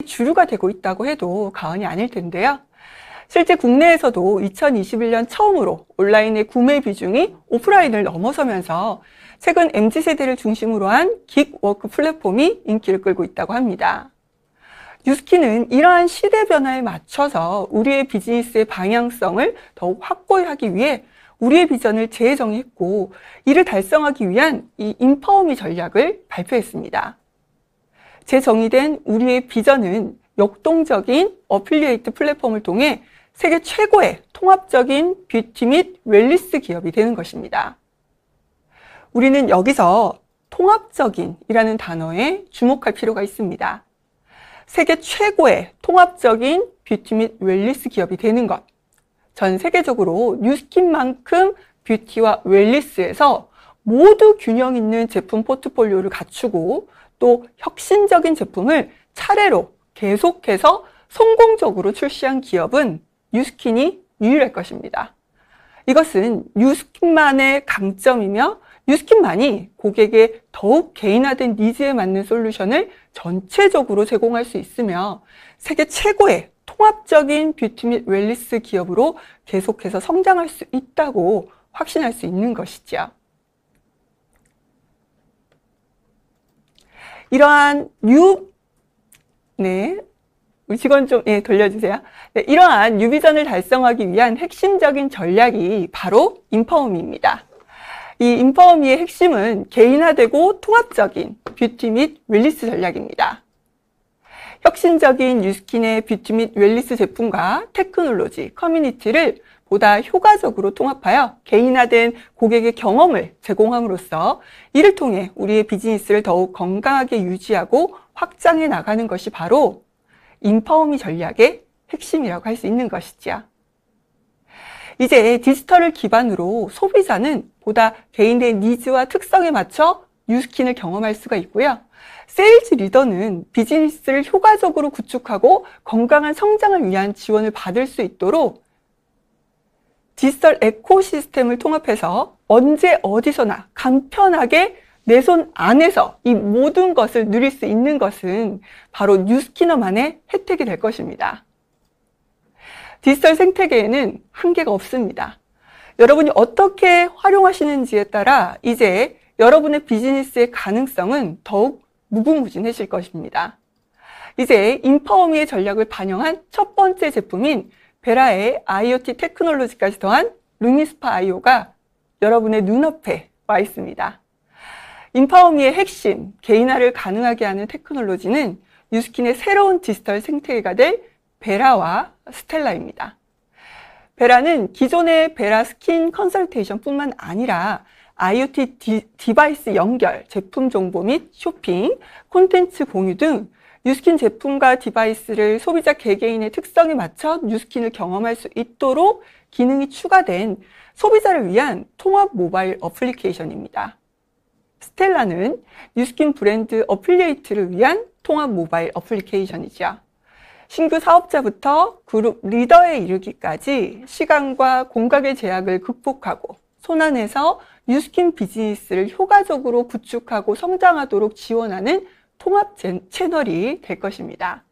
주류가 되고 있다고 해도 과언이 아닐 텐데요. 실제 국내에서도 2021년 처음으로 온라인의 구매 비중이 오프라인을 넘어서면서 최근 MZ세대를 중심으로 한 긱워크 플랫폼이 인기를 끌고 있다고 합니다. 뉴스키는 이러한 시대 변화에 맞춰서 우리의 비즈니스의 방향성을 더욱 확고히 하기 위해 우리의 비전을 재정의했고, 이를 달성하기 위한 이 인파워미 전략을 발표했습니다. 재정의된 우리의 비전은 역동적인 어필리에이트 플랫폼을 통해 세계 최고의 통합적인 뷰티 및 웰니스 기업이 되는 것입니다. 우리는 여기서 통합적인이라는 단어에 주목할 필요가 있습니다. 세계 최고의 통합적인 뷰티 및 웰니스 기업이 되는 것. 전 세계적으로 뉴스킨만큼 뷰티와 웰니스에서 모두 균형 있는 제품 포트폴리오를 갖추고 또 혁신적인 제품을 차례로 계속해서 성공적으로 출시한 기업은 뉴스킨이 유일할 것입니다. 이것은 뉴스킨만의 강점이며 뉴스킨만이 고객의 더욱 개인화된 니즈에 맞는 솔루션을 전체적으로 제공할 수 있으며 세계 최고의 통합적인 뷰티 및 웰니스 기업으로 계속해서 성장할 수 있다고 확신할 수 있는 것이죠. 이러한 우리 직원 좀 돌려주세요. 네, 이러한 뉴비전을 달성하기 위한 핵심적인 전략이 바로 인파워미입니다. 이 인파워미의 핵심은 개인화되고 통합적인 뷰티 및 웰니스 전략입니다. 혁신적인 뉴스킨의 뷰티 및 웰니스 제품과 테크놀로지, 커뮤니티를 보다 효과적으로 통합하여 개인화된 고객의 경험을 제공함으로써 이를 통해 우리의 비즈니스를 더욱 건강하게 유지하고 확장해 나가는 것이 바로 인파워미 전략의 핵심이라고 할 수 있는 것이지요. 이제 디지털을 기반으로 소비자는 보다 개인의 니즈와 특성에 맞춰 뉴스킨을 경험할 수가 있고요. 세일즈 리더는 비즈니스를 효과적으로 구축하고 건강한 성장을 위한 지원을 받을 수 있도록 디지털 에코시스템을 통합해서 언제 어디서나 간편하게 내 손 안에서 이 모든 것을 누릴 수 있는 것은 바로 뉴스키너만의 혜택이 될 것입니다. 디지털 생태계에는 한계가 없습니다. 여러분이 어떻게 활용하시는지에 따라 이제 여러분의 비즈니스의 가능성은 더욱 무궁무진해질 것입니다. 이제 인파워미의 전략을 반영한 첫 번째 제품인 베라의 IoT 테크놀로지까지 더한 루미스파 IO가 여러분의 눈앞에 와 있습니다. 인파워미의 핵심, 개인화를 가능하게 하는 테크놀로지는 뉴스킨의 새로운 디지털 생태계가 될 베라와 스텔라입니다. 베라는 기존의 베라 스킨 컨설테이션 뿐만 아니라 IoT 디바이스 연결, 제품 정보 및 쇼핑, 콘텐츠 공유 등 뉴스킨 제품과 디바이스를 소비자 개개인의 특성에 맞춰 뉴스킨을 경험할 수 있도록 기능이 추가된 소비자를 위한 통합 모바일 어플리케이션입니다. 스텔라는 뉴스킨 브랜드 어필리에이트를 위한 통합 모바일 어플리케이션이죠. 신규 사업자부터 그룹 리더에 이르기까지 시간과 공간의 제약을 극복하고 손안에서 뉴스킨 비즈니스를 효과적으로 구축하고 성장하도록 지원하는 통합 채널이 될 것입니다.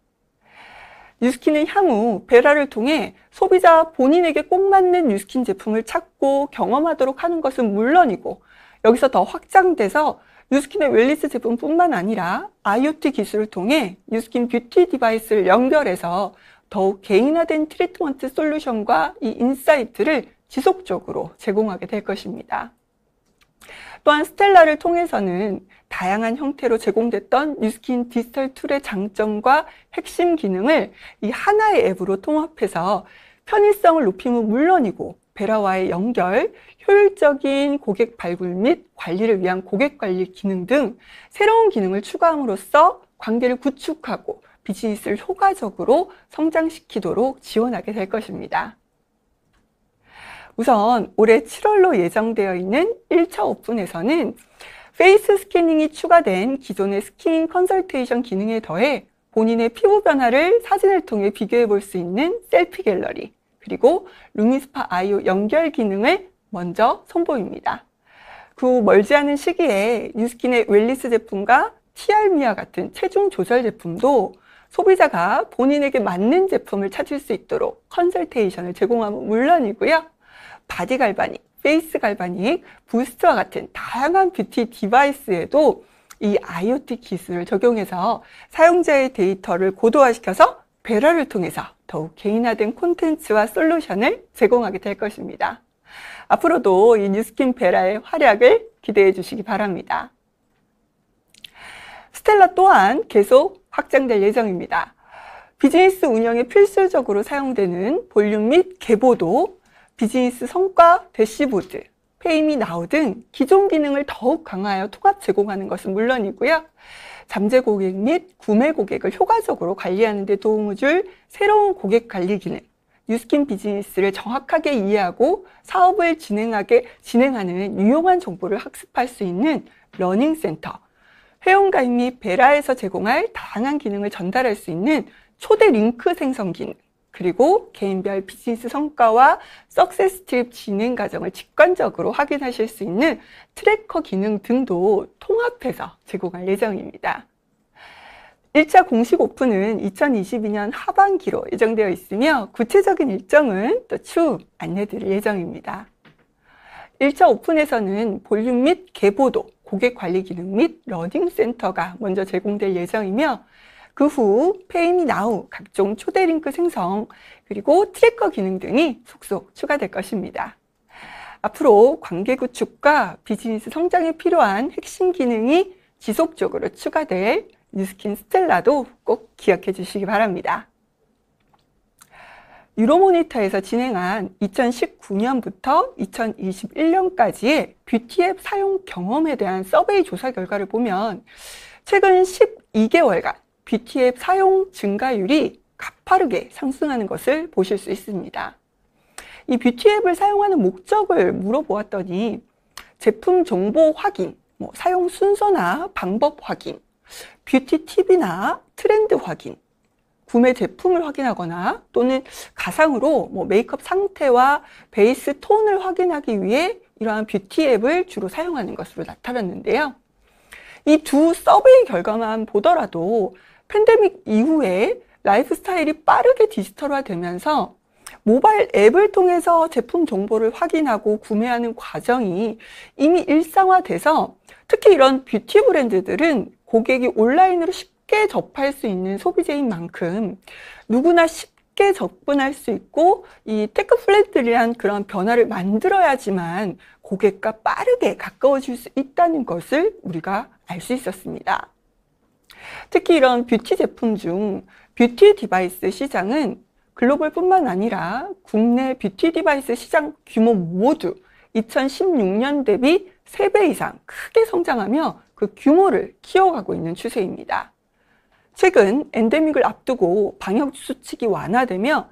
뉴스킨은 향후 베라를 통해 소비자 본인에게 꼭 맞는 뉴스킨 제품을 찾고 경험하도록 하는 것은 물론이고 여기서 더 확장돼서 뉴스킨의 웰니스 제품뿐만 아니라 IoT 기술을 통해 뉴스킨 뷰티 디바이스를 연결해서 더욱 개인화된 트리트먼트 솔루션과 이 인사이트를 지속적으로 제공하게 될 것입니다. 또한 스텔라를 통해서는 다양한 형태로 제공됐던 뉴스킨 디지털 툴의 장점과 핵심 기능을 이 하나의 앱으로 통합해서 편의성을 높임은 물론이고 베라와의 연결, 효율적인 고객 발굴 및 관리를 위한 고객 관리 기능 등 새로운 기능을 추가함으로써 관계를 구축하고 비즈니스를 효과적으로 성장시키도록 지원하게 될 것입니다. 우선 올해 7월로 예정되어 있는 1차 오픈에서는 페이스 스캐닝이 추가된 기존의 스킨 컨설테이션 기능에 더해 본인의 피부 변화를 사진을 통해 비교해 볼 수 있는 셀피 갤러리, 그리고 루미스파 IO 연결 기능을 먼저 선보입니다. 그 후 멀지 않은 시기에 뉴스킨의 웰니스 제품과 TR미와 같은 체중 조절 제품도 소비자가 본인에게 맞는 제품을 찾을 수 있도록 컨설테이션을 제공하면 물론이고요. 바디 갈바닉, 페이스 갈바닉, 부스트와 같은 다양한 뷰티 디바이스에도 이 IoT 기술을 적용해서 사용자의 데이터를 고도화시켜서 베라를 통해서 더욱 개인화된 콘텐츠와 솔루션을 제공하게 될 것입니다. 앞으로도 이 뉴스킨 베라의 활약을 기대해 주시기 바랍니다. 스텔라 또한 계속 확장될 예정입니다. 비즈니스 운영에 필수적으로 사용되는 볼륨 및 계보도, 비즈니스 성과 대시보드, 페이미 나우 등 기존 기능을 더욱 강화하여 통합 제공하는 것은 물론이고요. 잠재 고객 및 구매 고객을 효과적으로 관리하는 데 도움을 줄 새로운 고객 관리 기능, 뉴스킨 비즈니스를 정확하게 이해하고 사업을 진행하는 유용한 정보를 학습할 수 있는 러닝센터, 회원가입 및 베라에서 제공할 다양한 기능을 전달할 수 있는 초대 링크 생성 기능, 그리고 개인별 비즈니스 성과와 석세스 트립 진행 과정을 직관적으로 확인하실 수 있는 트래커 기능 등도 통합해서 제공할 예정입니다. 1차 공식 오픈은 2022년 하반기로 예정되어 있으며 구체적인 일정은 또 추후 안내드릴 예정입니다. 1차 오픈에서는 볼륨 및 계보도, 고객 관리 기능 및 러닝 센터가 먼저 제공될 예정이며 그 후 페이미 나우, 각종 초대 링크 생성, 그리고 트래커 기능 등이 속속 추가될 것입니다. 앞으로 관계 구축과 비즈니스 성장에 필요한 핵심 기능이 지속적으로 추가될 뉴스킨 스텔라도 꼭 기억해 주시기 바랍니다. 유로모니터에서 진행한 2019년부터 2021년까지의 뷰티 앱 사용 경험에 대한 서베이 조사 결과를 보면 최근 12개월간 뷰티 앱 사용 증가율이 가파르게 상승하는 것을 보실 수 있습니다. 이 뷰티 앱을 사용하는 목적을 물어보았더니 제품 정보 확인, 사용 순서나 방법 확인, 뷰티 팁이나 트렌드 확인, 구매 제품을 확인하거나 또는 가상으로 메이크업 상태와 베이스 톤을 확인하기 위해 이러한 뷰티 앱을 주로 사용하는 것으로 나타났는데요. 이 두 서베이 결과만 보더라도 팬데믹 이후에 라이프 스타일이 빠르게 디지털화되면서 모바일 앱을 통해서 제품 정보를 확인하고 구매하는 과정이 이미 일상화돼서 특히 이런 뷰티 브랜드들은 고객이 온라인으로 쉽게 접할 수 있는 소비재인 만큼 누구나 쉽게 접근할 수 있고 이 테크 플랫들이란 그런 변화를 만들어야지만 고객과 빠르게 가까워질 수 있다는 것을 우리가 알 수 있었습니다. 특히 이런 뷰티 제품 중 뷰티 디바이스 시장은 글로벌뿐만 아니라 국내 뷰티 디바이스 시장 규모 모두 2016년 대비 3배 이상 크게 성장하며 그 규모를 키워가고 있는 추세입니다. 최근 엔데믹을 앞두고 방역 수칙이 완화되며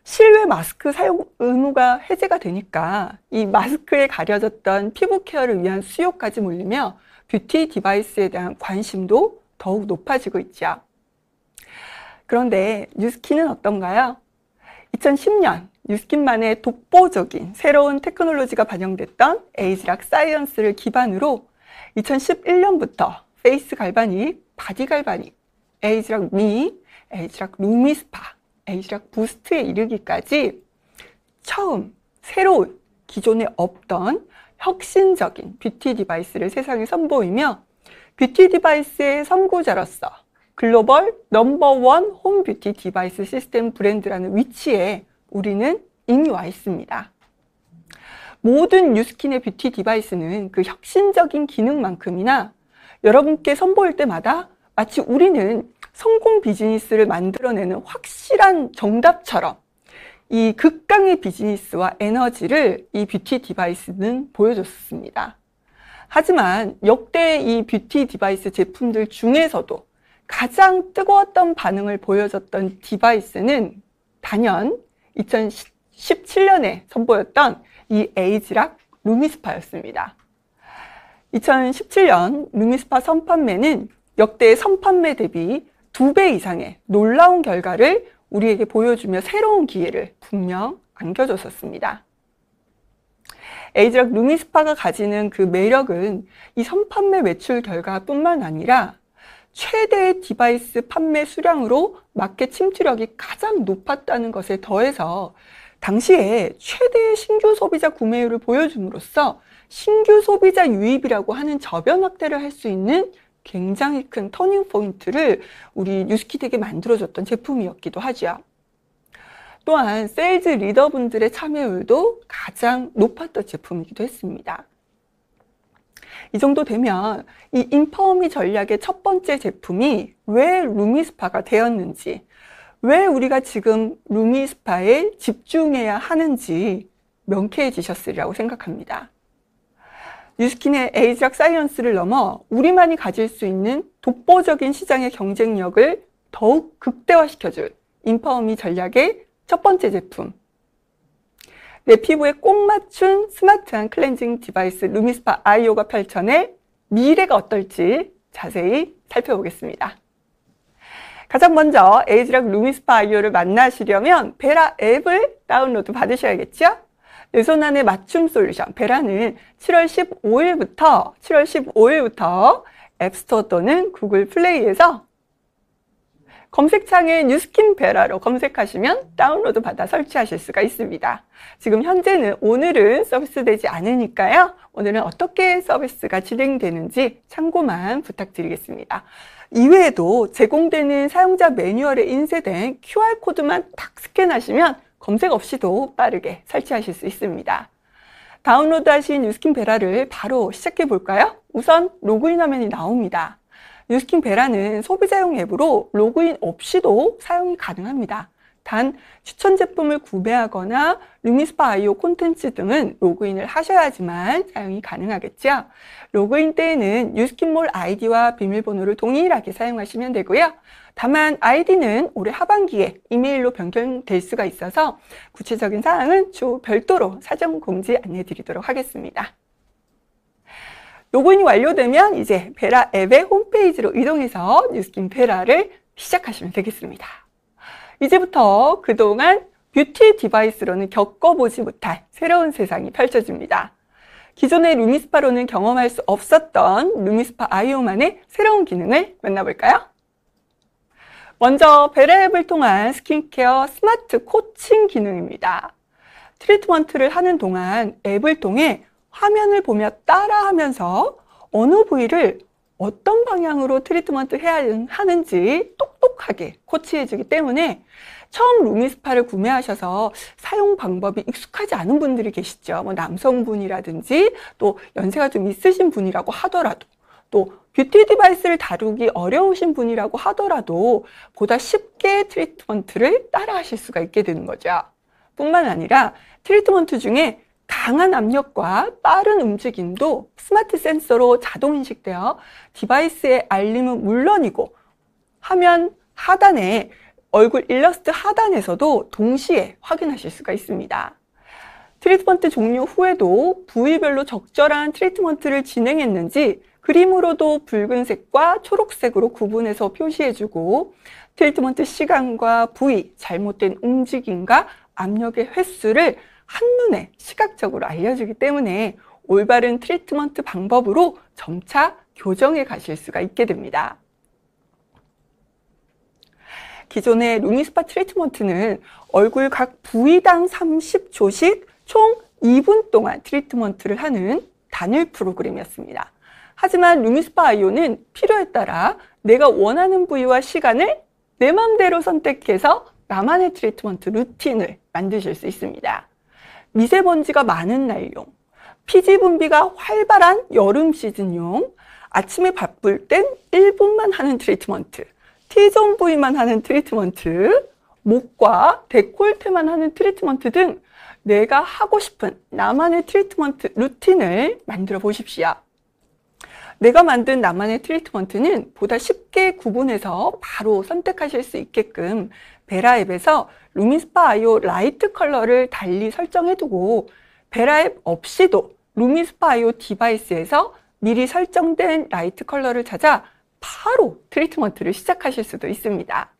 실외 마스크 사용 의무가 해제가 되니까 이 마스크에 가려졌던 피부 케어를 위한 수요까지 몰리며 뷰티 디바이스에 대한 관심도 더욱 높아지고 있죠. 그런데 뉴스킨은 어떤가요? 2010년 뉴스킨만의 독보적인 새로운 테크놀로지가 반영됐던 에이지락 사이언스를 기반으로 2011년부터 페이스 갈바닉, 바디 갈바닉, 에이지락 미, 에이지락 루미스파, 에이지락 부스트에 이르기까지 처음 새로운 기존에 없던 혁신적인 뷰티 디바이스를 세상에 선보이며 뷰티 디바이스의 선구자로서 글로벌 넘버원 홈 뷰티 디바이스 시스템 브랜드라는 위치에 우리는 이미 와 있습니다. 모든 뉴스킨의 뷰티 디바이스는 그 혁신적인 기능만큼이나 여러분께 선보일 때마다 마치 우리는 성공 비즈니스를 만들어내는 확실한 정답처럼 이 극강의 비즈니스와 에너지를 이 뷰티 디바이스는 보여줬습니다. 하지만 역대 이 뷰티 디바이스 제품들 중에서도 가장 뜨거웠던 반응을 보여줬던 디바이스는 단연 2017년에 선보였던 이 에이지락 루미스파였습니다. 2017년 루미스파 선판매는 역대 선판매 대비 2배 이상의 놀라운 결과를 우리에게 보여주며 새로운 기회를 분명 안겨줬었습니다. 에이지락 루미스파가 가지는 그 매력은 이 선판매 매출 결과뿐만 아니라 최대의 디바이스 판매 수량으로 마켓 침투력이 가장 높았다는 것에 더해서 당시에 최대의 신규 소비자 구매율을 보여줌으로써 신규 소비자 유입이라고 하는 저변 확대를 할 수 있는 굉장히 큰 터닝 포인트를 우리 뉴스키드에게 만들어줬던 제품이었기도 하죠. 또한 세일즈 리더분들의 참여율도 가장 높았던 제품이기도 했습니다. 이 정도 되면 이 인파워미 전략의 첫 번째 제품이 왜 루미스파가 되었는지, 왜 우리가 지금 루미스파에 집중해야 하는지 명쾌해지셨으리라고 생각합니다. 뉴스킨의 에이지락 사이언스를 넘어 우리만이 가질 수 있는 독보적인 시장의 경쟁력을 더욱 극대화시켜줄 인파워미 전략의 첫 번째 제품, 내 피부에 꼭 맞춘 스마트한 클렌징 디바이스 루미스파 아이오가 펼쳐낼 미래가 어떨지 자세히 살펴보겠습니다. 가장 먼저 에이지락 루미스파 아이오를 만나시려면 베라 앱을 다운로드 받으셔야겠죠? 내 손 안에 맞춤 솔루션 베라는 7월 15일부터 앱스토어 또는 구글 플레이에서 검색창에 뉴스킨 베라로 검색하시면 다운로드 받아 설치하실 수가 있습니다. 지금 현재는 오늘은 서비스되지 않으니까요. 오늘은 어떻게 서비스가 진행되는지 참고만 부탁드리겠습니다. 이외에도 제공되는 사용자 매뉴얼에 인쇄된 QR코드만 딱 스캔하시면 검색 없이도 빠르게 설치하실 수 있습니다. 다운로드하신 뉴스킨 베라를 바로 시작해 볼까요? 우선 로그인 화면이 나옵니다. 뉴스킨 베라는 소비자용 앱으로 로그인 없이도 사용이 가능합니다. 단 추천 제품을 구매하거나 루미스파 아이오 콘텐츠 등은 로그인을 하셔야지만 사용이 가능하겠죠. 로그인 때에는 뉴스킨몰 아이디와 비밀번호를 동일하게 사용하시면 되고요. 다만 아이디는 올해 하반기에 이메일로 변경될 수가 있어서 구체적인 사항은 추후 별도로 사전 공지 안내드리도록 하겠습니다. 로그인이 완료되면 이제 베라 앱의 홈페이지로 이동해서 뉴스킨 베라를 시작하시면 되겠습니다. 이제부터 그동안 뷰티 디바이스로는 겪어보지 못할 새로운 세상이 펼쳐집니다. 기존의 루미스파로는 경험할 수 없었던 루미스파 아이오만의 새로운 기능을 만나볼까요? 먼저 베라 앱을 통한 스킨케어 스마트 코칭 기능입니다. 트리트먼트를 하는 동안 앱을 통해 화면을 보며 따라하면서 어느 부위를 어떤 방향으로 트리트먼트 해야 하는지 똑똑하게 코치해주기 때문에 처음 루미스파를 구매하셔서 사용 방법이 익숙하지 않은 분들이 계시죠. 뭐 남성분이라든지 또 연세가 좀 있으신 분이라고 하더라도 또 뷰티 디바이스를 다루기 어려우신 분이라고 하더라도 보다 쉽게 트리트먼트를 따라 하실 수가 있게 되는 거죠. 뿐만 아니라 트리트먼트 중에 강한 압력과 빠른 움직임도 스마트 센서로 자동 인식되어 디바이스의 알림은 물론이고 화면 하단에 얼굴 일러스트 하단에서도 동시에 확인하실 수가 있습니다. 트리트먼트 종료 후에도 부위별로 적절한 트리트먼트를 진행했는지 그림으로도 붉은색과 초록색으로 구분해서 표시해주고 트리트먼트 시간과 부위, 잘못된 움직임과 압력의 횟수를 한눈에 시각적으로 알려주기 때문에 올바른 트리트먼트 방법으로 점차 교정해 가실 수가 있게 됩니다. 기존의 루미스파 트리트먼트는 얼굴 각 부위당 30초씩 총 2분 동안 트리트먼트를 하는 단일 프로그램이었습니다. 하지만 루미스파 아이오는 필요에 따라 내가 원하는 부위와 시간을 내 맘대로 선택해서 나만의 트리트먼트 루틴을 만드실 수 있습니다. 미세먼지가 많은 날용, 피지 분비가 활발한 여름 시즌용, 아침에 바쁠 땐 1분만 하는 트리트먼트, T존 부위만 하는 트리트먼트, 목과 데콜테만 하는 트리트먼트 등 내가 하고 싶은 나만의 트리트먼트 루틴을 만들어 보십시오. 내가 만든 나만의 트리트먼트는 보다 쉽게 구분해서 바로 선택하실 수 있게끔 베라 앱에서 루미스파 아이오 라이트 컬러를 달리 설정해두고 베라 앱 없이도 루미스파 아이오 디바이스에서 미리 설정된 라이트 컬러를 찾아 바로 트리트먼트를 시작하실 수도 있습니다.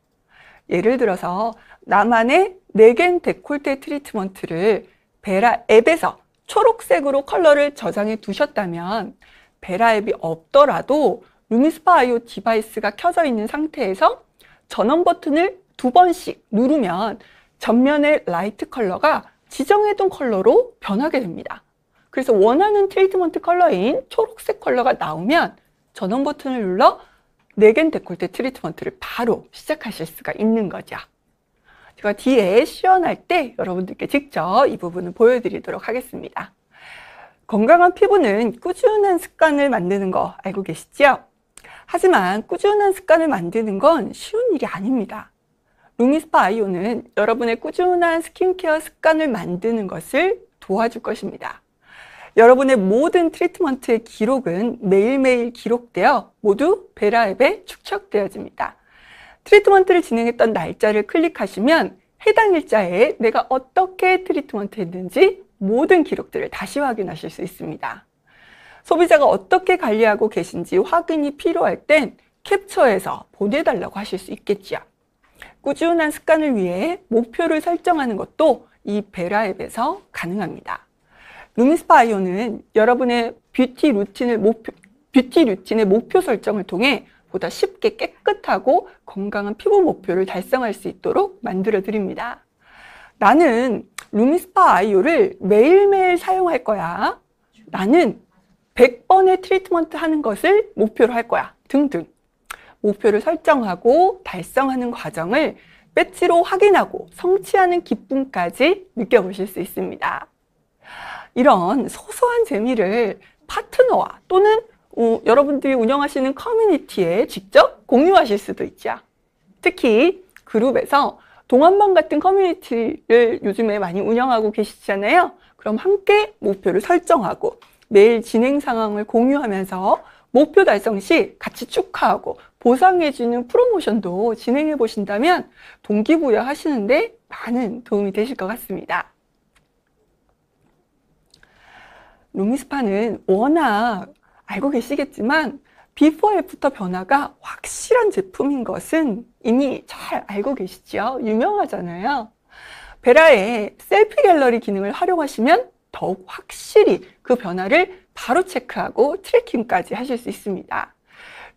예를 들어서 나만의 네겐 데콜테 트리트먼트를 베라 앱에서 초록색으로 컬러를 저장해 두셨다면 베라 앱이 없더라도 루미스파 아이오 디바이스가 켜져 있는 상태에서 전원 버튼을 2번씩 누르면 전면의 라이트 컬러가 지정해둔 컬러로 변하게 됩니다. 그래서 원하는 트리트먼트 컬러인 초록색 컬러가 나오면 전원 버튼을 눌러 네겐 데콜테 트리트먼트를 바로 시작하실 수가 있는 거죠. 제가 뒤에 시연할 때 여러분들께 직접 이 부분을 보여드리도록 하겠습니다. 건강한 피부는 꾸준한 습관을 만드는 거 알고 계시죠? 하지만 꾸준한 습관을 만드는 건 쉬운 일이 아닙니다. 루미스파 아이오는 여러분의 꾸준한 스킨케어 습관을 만드는 것을 도와줄 것입니다. 여러분의 모든 트리트먼트의 기록은 매일매일 기록되어 모두 베라 앱에 축적되어집니다. 트리트먼트를 진행했던 날짜를 클릭하시면 해당 일자에 내가 어떻게 트리트먼트 했는지 모든 기록들을 다시 확인하실 수 있습니다. 소비자가 어떻게 관리하고 계신지 확인이 필요할 땐 캡처해서 보내달라고 하실 수 있겠지요. 꾸준한 습관을 위해 목표를 설정하는 것도 이 베라 앱에서 가능합니다. 루미스파 아이오는 여러분의 뷰티 루틴의 목표 설정을 통해 보다 쉽게 깨끗하고 건강한 피부 목표를 달성할 수 있도록 만들어 드립니다. 나는 루미스파 아이오를 매일매일 사용할 거야. 나는 100번의 트리트먼트 하는 것을 목표로 할 거야. 등등. 목표를 설정하고 달성하는 과정을 배지로 확인하고 성취하는 기쁨까지 느껴보실 수 있습니다. 이런 소소한 재미를 파트너와 또는 여러분들이 운영하시는 커뮤니티에 직접 공유하실 수도 있죠. 특히 그룹에서 동안방 같은 커뮤니티를 요즘에 많이 운영하고 계시잖아요. 그럼 함께 목표를 설정하고 매일 진행 상황을 공유하면서 목표 달성 시 같이 축하하고 보상해주는 프로모션도 진행해 보신다면 동기부여 하시는데 많은 도움이 되실 것 같습니다. 루미스파는 워낙 알고 계시겠지만 비포 애프터 변화가 확실한 제품인 것은 이미 잘 알고 계시죠? 유명하잖아요. 베라의 셀피 갤러리 기능을 활용하시면 더욱 확실히 그 변화를 바로 체크하고 트래킹까지 하실 수 있습니다.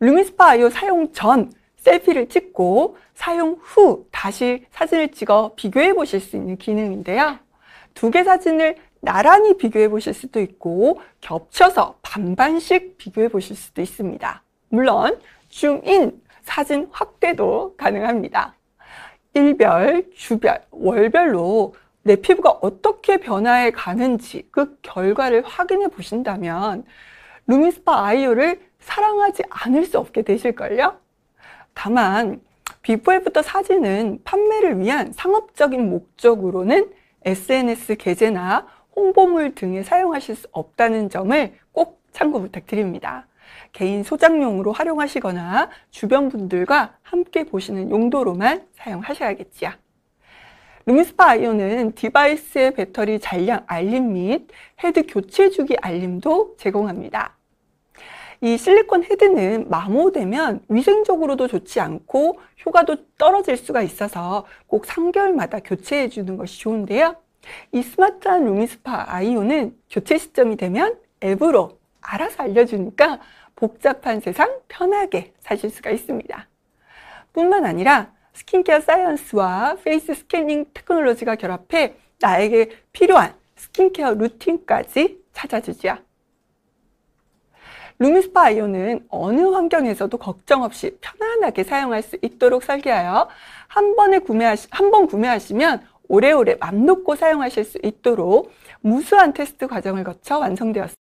루미스파 아이오 사용 전 셀피를 찍고 사용 후 다시 사진을 찍어 비교해 보실 수 있는 기능인데요. 두 개 사진을 나란히 비교해 보실 수도 있고 겹쳐서 반반씩 비교해 보실 수도 있습니다. 물론 줌인 사진 확대도 가능합니다. 일별, 주별, 월별로 내 피부가 어떻게 변화해 가는지 그 결과를 확인해 보신다면 루미스파 아이오를 사랑하지 않을 수 없게 되실걸요? 다만 비포 애프터 사진은 판매를 위한 상업적인 목적으로는 SNS 게재나 홍보물 등에 사용하실 수 없다는 점을 꼭 참고 부탁드립니다. 개인 소장용으로 활용하시거나 주변 분들과 함께 보시는 용도로만 사용하셔야겠지요. 루미스파 아이오는 디바이스의 배터리 잔량 알림 및 헤드 교체 주기 알림도 제공합니다. 이 실리콘 헤드는 마모되면 위생적으로도 좋지 않고 효과도 떨어질 수가 있어서 꼭 3개월마다 교체해 주는 것이 좋은데요. 이 스마트한 루미스파 아이오는 교체 시점이 되면 앱으로 알아서 알려주니까 복잡한 세상 편하게 사실 수가 있습니다. 뿐만 아니라 스킨케어 사이언스와 페이스 스캐닝 테크놀로지가 결합해 나에게 필요한 스킨케어 루틴까지 찾아주죠. 루미스파 아이오는 어느 환경에서도 걱정 없이 편안하게 사용할 수 있도록 설계하여 한 번 구매하시면 오래오래 맘 놓고 사용하실 수 있도록 무수한 테스트 과정을 거쳐 완성되었습니다.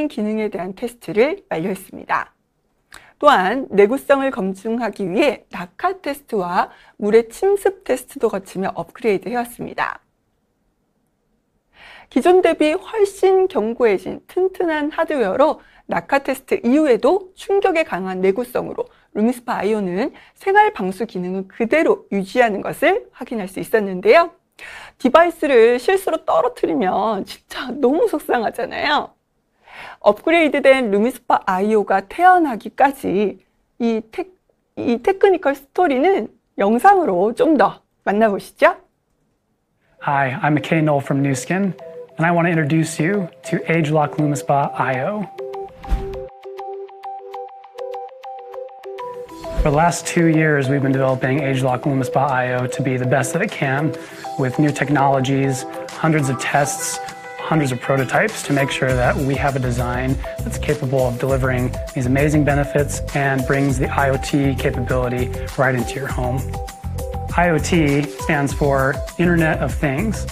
기능에 대한 테스트를 완료했습니다. 또한 내구성을 검증하기 위해 낙하 테스트와 물의 침습 테스트도 거치며 업그레이드 해왔습니다. 기존 대비 훨씬 견고해진 튼튼한 하드웨어로 낙하 테스트 이후에도 충격에 강한 내구성으로 루미스파 아이오는 생활 방수 기능을 그대로 유지하는 것을 확인할 수 있었는데요. 디바이스를 실수로 떨어뜨리면 진짜 너무 속상하잖아요. 업그레이드된 루미스파 아이오가 태어나기까지 이 테크니컬 스토리는 영상으로 좀 더 만나보시죠. Hi, I'm McKay Knoll from Nu Skin. and I want to introduce you to ageLOC LumiSpa IO. For the last 2 years, we've been developing ageLOC LumiSpa IO to be the best that it can, with new technologies, hundreds of tests, hundreds of prototypes to make sure that we have a design that's capable of delivering these amazing benefits and brings the IoT capability right into your home. IoT stands for Internet of Things,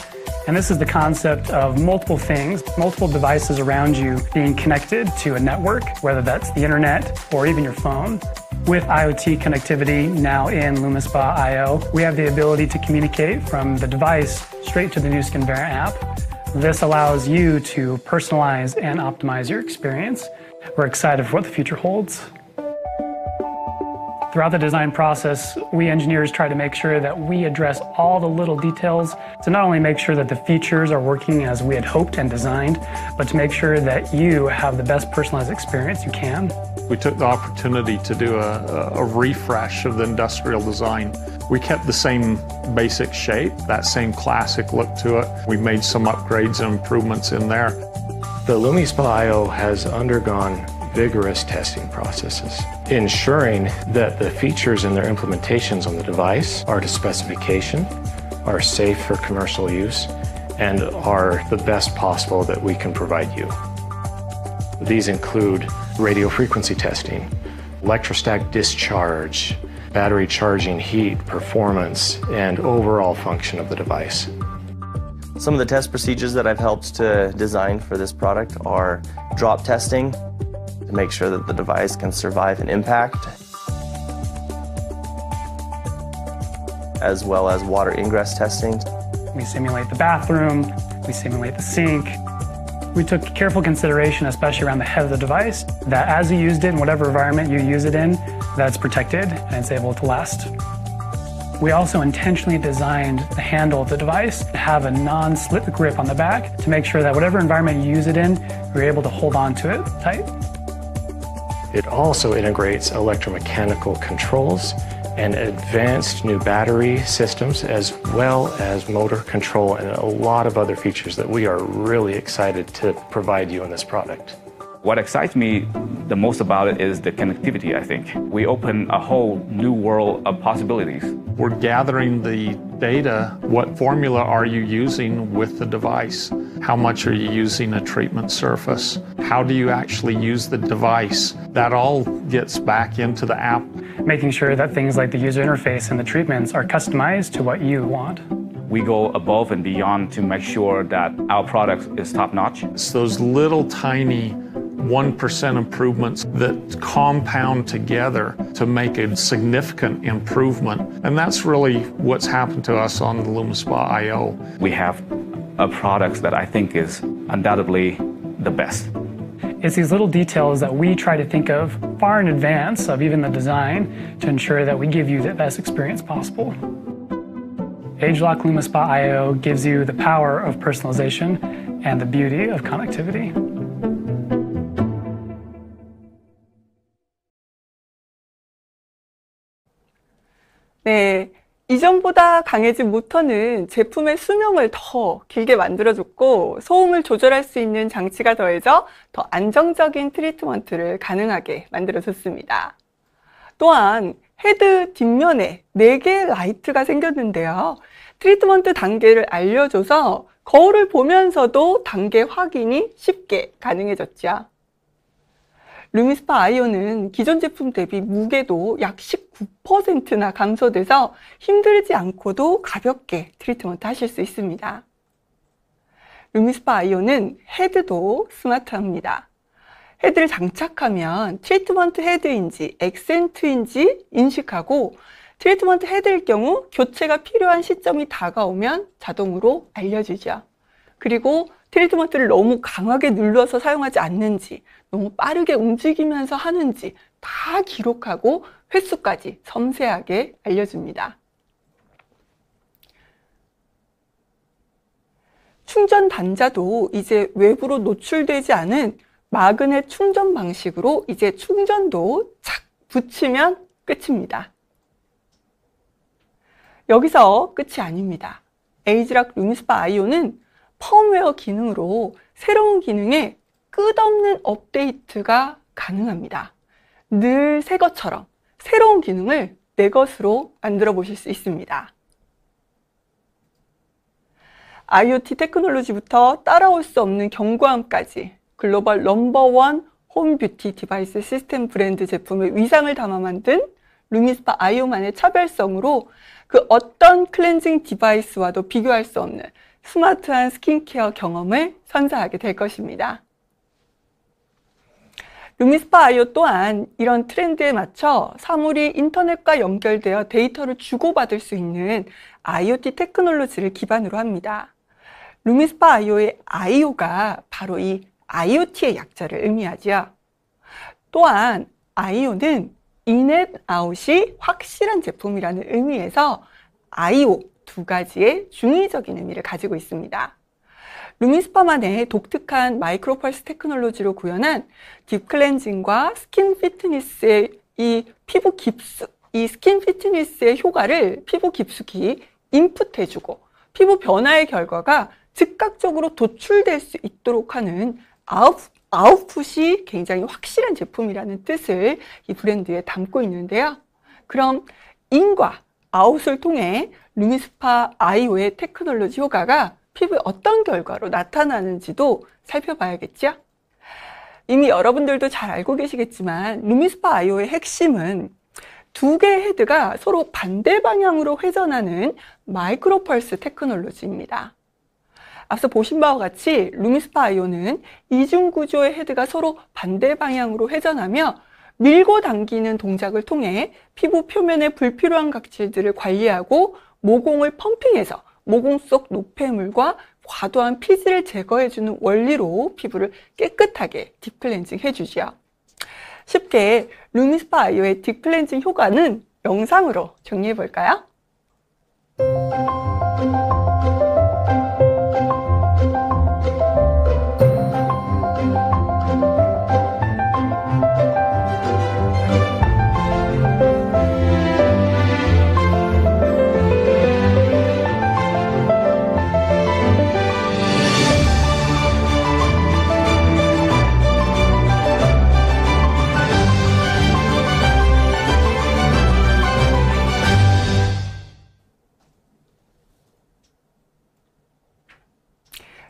and this is the concept of multiple things, multiple devices around you being connected to a network, whether that's the internet or even your phone. With IoT connectivity now in LumiSpa IO, we have the ability to communicate from the device straight to the Nu Skin Vera app. This allows you to personalize and optimize your experience. We're excited for what the future holds. Throughout the design process, we engineers try to make sure that we address all the little details to not only make sure that the features are working as we had hoped and designed, but to make sure that you have the best personalized experience you can. We took the opportunity to do a refresh of the industrial design. We kept the same basic shape, that same classic look to it. We made some upgrades and improvements in there. The LumiSpa IO has undergone vigorous testing processes, ensuring that the features and their implementations on the device are to specification, are safe for commercial use, and are the best possible that we can provide you. These include radio frequency testing, electrostatic discharge, battery charging, heat, performance, and overall function of the device. Some of the test procedures that I've helped to design for this product are drop testing to make sure that the device can survive an impact, as well as water ingress testing. We simulate the bathroom, we simulate the sink. We took careful consideration, especially around the head of the device, that as you used it in whatever environment you use it in, that's protected and it's able to last. We also intentionally designed the handle of the device to have a non-slip grip on the back to make sure that whatever environment you use it in, you're able to hold on to it tight. It also integrates electromechanical controls and advanced new battery systems, as well as motor control and a lot of other features that we are really excited to provide you in this product. What excites me the most about it is the connectivity, I think. We open a whole new world of possibilities. We're gathering the data. What formula are you using with the device? How much are you using a treatment surface? How do you actually use the device? That all gets back into the app. Making sure that things like the user interface and the treatments are customized to what you want. We go above and beyond to make sure that our product is top-notch. It's those little tiny 1% improvements that compound together to make a significant improvement. And that's really what's happened to us on the LumiSpa IO. We have a product that I think is undoubtedly the best. It's these little details that we try to think of far in advance of even the design to ensure that we give you the best experience possible. ageLOC LumiSpa IO gives you the power of personalization and the beauty of connectivity. 네, 이전보다 강해진 모터는 제품의 수명을 더 길게 만들어줬고 소음을 조절할 수 있는 장치가 더해져 더 안정적인 트리트먼트를 가능하게 만들어줬습니다. 또한 헤드 뒷면에 4개의 라이트가 생겼는데요. 트리트먼트 단계를 알려줘서 거울을 보면서도 단계 확인이 쉽게 가능해졌죠. 루미스파 IO는 기존 제품 대비 무게도 약 19%나 감소돼서 힘들지 않고도 가볍게 트리트먼트 하실 수 있습니다. 루미스파 IO는 헤드도 스마트합니다. 헤드를 장착하면 트리트먼트 헤드인지 액센트인지 인식하고 트리트먼트 헤드일 경우 교체가 필요한 시점이 다가오면 자동으로 알려주죠. 그리고 트리트먼트를 너무 강하게 눌러서 사용하지 않는지, 너무 빠르게 움직이면서 하는지 다 기록하고 횟수까지 섬세하게 알려줍니다. 충전 단자도 이제 외부로 노출되지 않은 마그넷 충전 방식으로 이제 충전도 착 붙이면 끝입니다. 여기서 끝이 아닙니다. ageLOC 루미스파 IO는 펌웨어 기능으로 새로운 기능에 끝없는 업데이트가 가능합니다. 늘 새 것처럼 새로운 기능을 내 것으로 만들어 보실 수 있습니다. IoT 테크놀로지부터 따라올 수 없는 견고함까지 글로벌 넘버원 홈 뷰티 디바이스 시스템 브랜드 제품의 위상을 담아 만든 루미스파 아이오만의 차별성으로 그 어떤 클렌징 디바이스와도 비교할 수 없는 스마트한 스킨케어 경험을 선사하게 될 것입니다. 루미스파 아이오 또한 이런 트렌드에 맞춰 사물이 인터넷과 연결되어 데이터를 주고받을 수 있는 IoT 테크놀로지를 기반으로 합니다. 루미스파 아이오의 아이오가 바로 이 IoT의 약자를 의미하죠. 또한 아이오는 인앤 아웃이 확실한 제품이라는 의미에서 IO 두 가지의 중의적인 의미를 가지고 있습니다. 루미스파만의 독특한 마이크로펄스 테크놀로지로 구현한 딥클렌징과 스킨 피트니스의 이 스킨 피트니스의 효과를 피부 깊숙이 인풋해주고 피부 변화의 결과가 즉각적으로 도출될 수 있도록 하는 아웃풋이 굉장히 확실한 제품이라는 뜻을 이 브랜드에 담고 있는데요. 그럼 인과 아웃을 통해 루미스파 아이오의 테크놀로지 효과가 피부에 어떤 결과로 나타나는지도 살펴봐야겠죠? 이미 여러분들도 잘 알고 계시겠지만 루미스파 아이오의 핵심은 두 개의 헤드가 서로 반대 방향으로 회전하는 마이크로펄스 테크놀로지입니다. 앞서 보신 바와 같이 루미스파 아이오는 이중 구조의 헤드가 서로 반대 방향으로 회전하며 밀고 당기는 동작을 통해 피부 표면의 불필요한 각질들을 관리하고 모공을 펌핑해서 모공 속 노폐물과 과도한 피지를 제거해주는 원리로 피부를 깨끗하게 딥클렌징 해주죠. 쉽게 루미스파 아이오의 딥클렌징 효과는 영상으로 정리해 볼까요?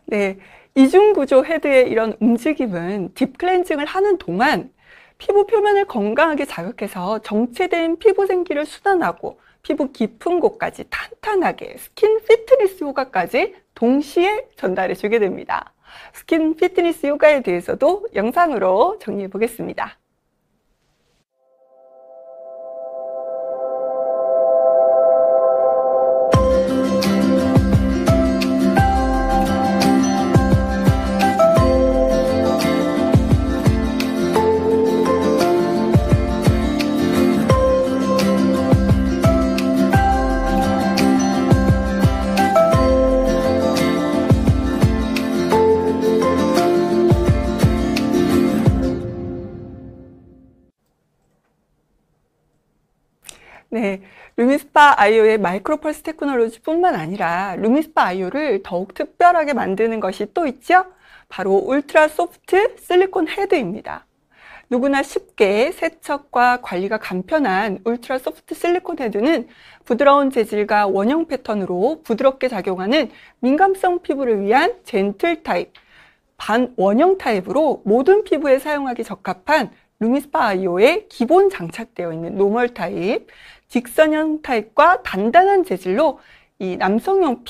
네, 이중구조 헤드의 이런 움직임은 딥클렌징을 하는 동안 피부 표면을 건강하게 자극해서 정체된 피부 생기를 순환하고 피부 깊은 곳까지 탄탄하게 스킨 피트니스 효과까지 동시에 전달해 주게 됩니다. 스킨 피트니스 효과에 대해서도 영상으로 정리해 보겠습니다. 네, 루미스파 아이오의 마이크로펄스 테크놀로지 뿐만 아니라 루미스파 아이오를 더욱 특별하게 만드는 것이 또 있죠? 바로 울트라 소프트 실리콘 헤드입니다. 누구나 쉽게 세척과 관리가 간편한 울트라 소프트 실리콘 헤드는 부드러운 재질과 원형 패턴으로 부드럽게 작용하는 민감성 피부를 위한 젠틀 타입, 반원형 타입으로 모든 피부에 사용하기 적합한 루미스파 아이오에 기본 장착되어 있는 노멀 타입, 직선형 타입과 단단한 재질로 이 남성용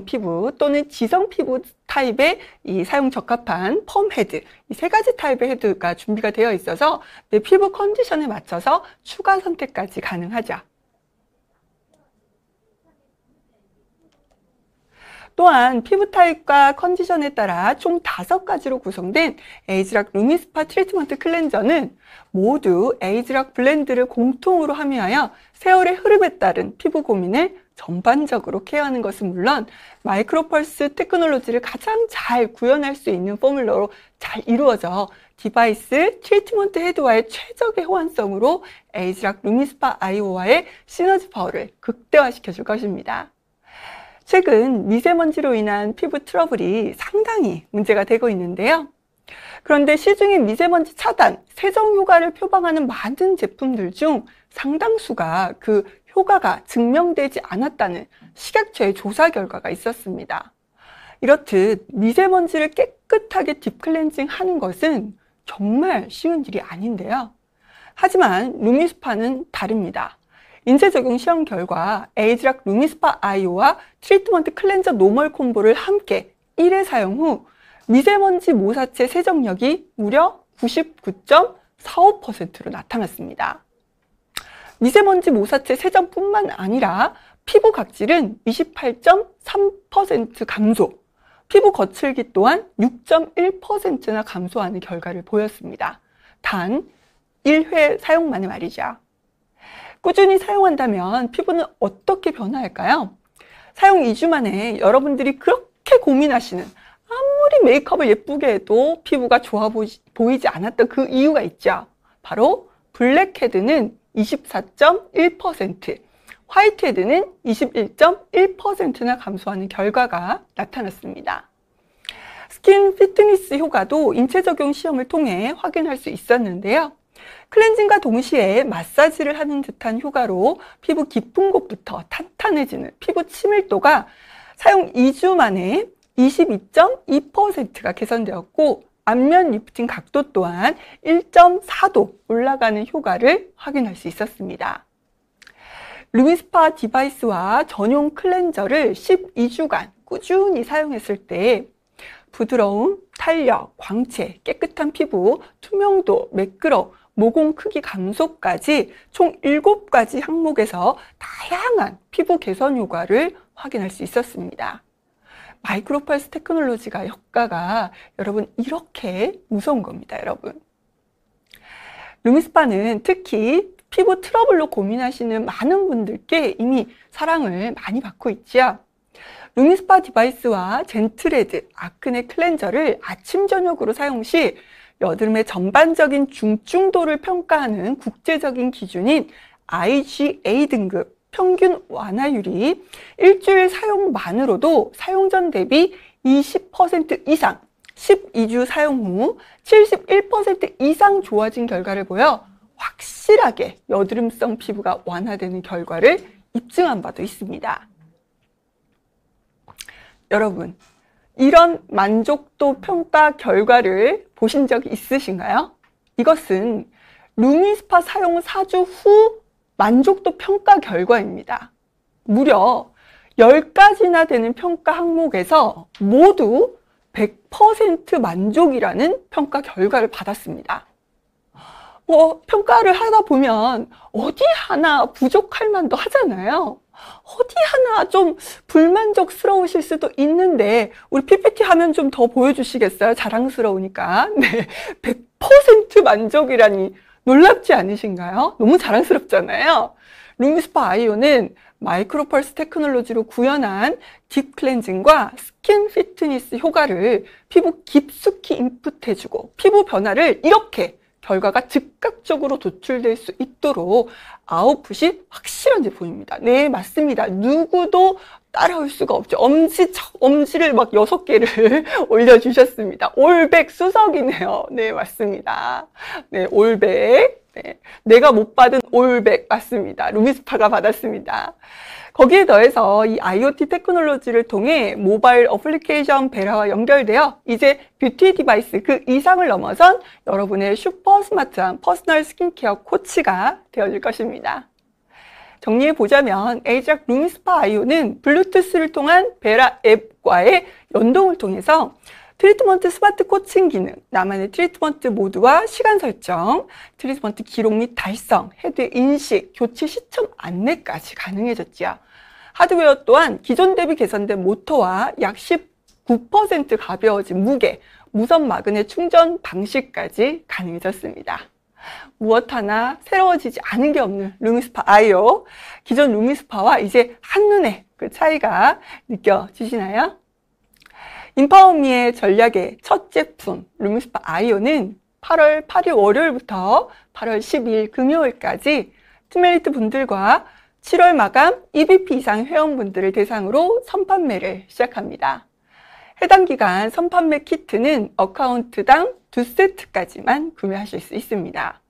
피부 또는 지성 피부 타입에 이 사용 적합한 펌 헤드, 이 세 가지 타입의 헤드가 준비가 되어 있어서 내 피부 컨디션에 맞춰서 추가 선택까지 가능하죠. 또한 피부 타입과 컨디션에 따라 총 5가지로 구성된 에이지락 루미스파 트리트먼트 클렌저는 모두 에이지락 블렌드를 공통으로 함유하여 세월의 흐름에 따른 피부 고민을 전반적으로 케어하는 것은 물론 마이크로펄스 테크놀로지를 가장 잘 구현할 수 있는 포뮬러로 잘 이루어져 디바이스 트리트먼트 헤드와의 최적의 호환성으로 에이지락 루미스파 아이오와의 시너지 파워를 극대화시켜 줄 것입니다. 최근 미세먼지로 인한 피부 트러블이 상당히 문제가 되고 있는데요. 그런데 시중인 미세먼지 차단, 세정 효과를 표방하는 많은 제품들 중 상당수가 그 효과가 증명되지 않았다는 식약처의 조사 결과가 있었습니다. 이렇듯 미세먼지를 깨끗하게 딥클렌징 하는 것은 정말 쉬운 일이 아닌데요. 하지만 루미스파는 다릅니다. 인체 적용 시험 결과 에이지락 루미스파 아이오와 트리트먼트 클렌저 노멀 콤보를 함께 1회 사용 후 미세먼지 모사체 세정력이 무려 99.45%로 나타났습니다. 미세먼지 모사체 세정뿐만 아니라 피부 각질은 28.3% 감소, 피부 거칠기 또한 6.1%나 감소하는 결과를 보였습니다. 단 1회 사용만에 말이죠. 꾸준히 사용한다면 피부는 어떻게 변화할까요? 사용 2주 만에 여러분들이 그렇게 고민하시는, 아무리 메이크업을 예쁘게 해도 피부가 좋아 보이지 않았던 그 이유가 있죠. 바로 블랙헤드는 24.1%, 화이트헤드는 21.1%나 감소하는 결과가 나타났습니다. 스킨 피트니스 효과도 인체 적용 시험을 통해 확인할 수 있었는데요. 클렌징과 동시에 마사지를 하는 듯한 효과로 피부 깊은 곳부터 탄탄해지는 피부 친밀도가 사용 2주 만에 22.2%가 개선되었고, 안면 리프팅 각도 또한 1.4도 올라가는 효과를 확인할 수 있었습니다. 루미스파 디바이스와 전용 클렌저를 12주간 꾸준히 사용했을 때 부드러움, 탄력, 광채, 깨끗한 피부, 투명도, 매끄러, 모공 크기 감소까지 총 7가지 항목에서 다양한 피부 개선 효과를 확인할 수 있었습니다. 마이크로펄스 테크놀로지가 효과가 여러분 이렇게 무서운 겁니다, 여러분. 루미스파는 특히 피부 트러블로 고민하시는 많은 분들께 이미 사랑을 많이 받고 있지요. 루미스파 디바이스와 젠틀헤드 아크네 클렌저를 아침 저녁으로 사용 시 여드름의 전반적인 중증도를 평가하는 국제적인 기준인 IGA 등급 평균 완화율이 일주일 사용만으로도 사용 전 대비 20% 이상, 12주 사용 후 71% 이상 좋아진 결과를 보여 확실하게 여드름성 피부가 완화되는 결과를 입증한 바도 있습니다. 여러분, 이런 만족도 평가 결과를 보신 적이 있으신가요? 이것은 루미스파 사용 4주 후 만족도 평가 결과입니다. 무려 10가지나 되는 평가 항목에서 모두 100% 만족이라는 평가 결과를 받았습니다. 평가를 하다 보면 어디 하나 부족할 만도 하잖아요. 어디 하나 좀 불만족스러우실 수도 있는데 우리 PPT 화면 좀 더 보여주시겠어요? 자랑스러우니까. 네, 100% 만족이라니 놀랍지 않으신가요? 너무 자랑스럽잖아요. 루미스파 아이오는 마이크로펄스 테크놀로지로 구현한 딥 클렌징과 스킨 피트니스 효과를 피부 깊숙이 인풋해주고 피부 변화를 이렇게 결과가 즉각적으로 도출될 수 있도록 아웃풋이 확실한 제품입니다. 네, 맞습니다. 누구도 따라올 수가 없죠. 엄지를 막 6개를 올려주셨습니다. 올백 수석이네요. 네, 맞습니다. 네, 올백. 네, 내가 못 받은 올백 맞습니다. 루미스파가 받았습니다. 거기에 더해서 이 IoT 테크놀로지를 통해 모바일 어플리케이션 베라와 연결되어 이제 뷰티 디바이스 그 이상을 넘어선 여러분의 슈퍼 스마트한 퍼스널 스킨케어 코치가 되어줄 것입니다. 정리해보자면 에이지락 루미스파 아이오는 블루투스를 통한 베라 앱과의 연동을 통해서 트리트먼트 스마트 코칭 기능, 나만의 트리트먼트 모드와 시간 설정, 트리트먼트 기록 및 달성, 헤드의 인식, 교체 시점 안내까지 가능해졌죠. 하드웨어 또한 기존 대비 개선된 모터와 약 19% 가벼워진 무게, 무선 마그넷 충전 방식까지 가능해졌습니다. 무엇 하나 새로워지지 않은 게 없는 루미스파 아이오. 기존 루미스파와 이제 한눈에 그 차이가 느껴지시나요? 인파워미의 전략의 첫 제품 루미스파 아이오는 8월 8일 월요일부터 8월 12일 금요일까지 투메리트 분들과 7월 마감 EBP 이상 회원분들을 대상으로 선판매를 시작합니다. 해당 기간 선판매 키트는 어카운트당 2세트까지만 구매하실 수 있습니다.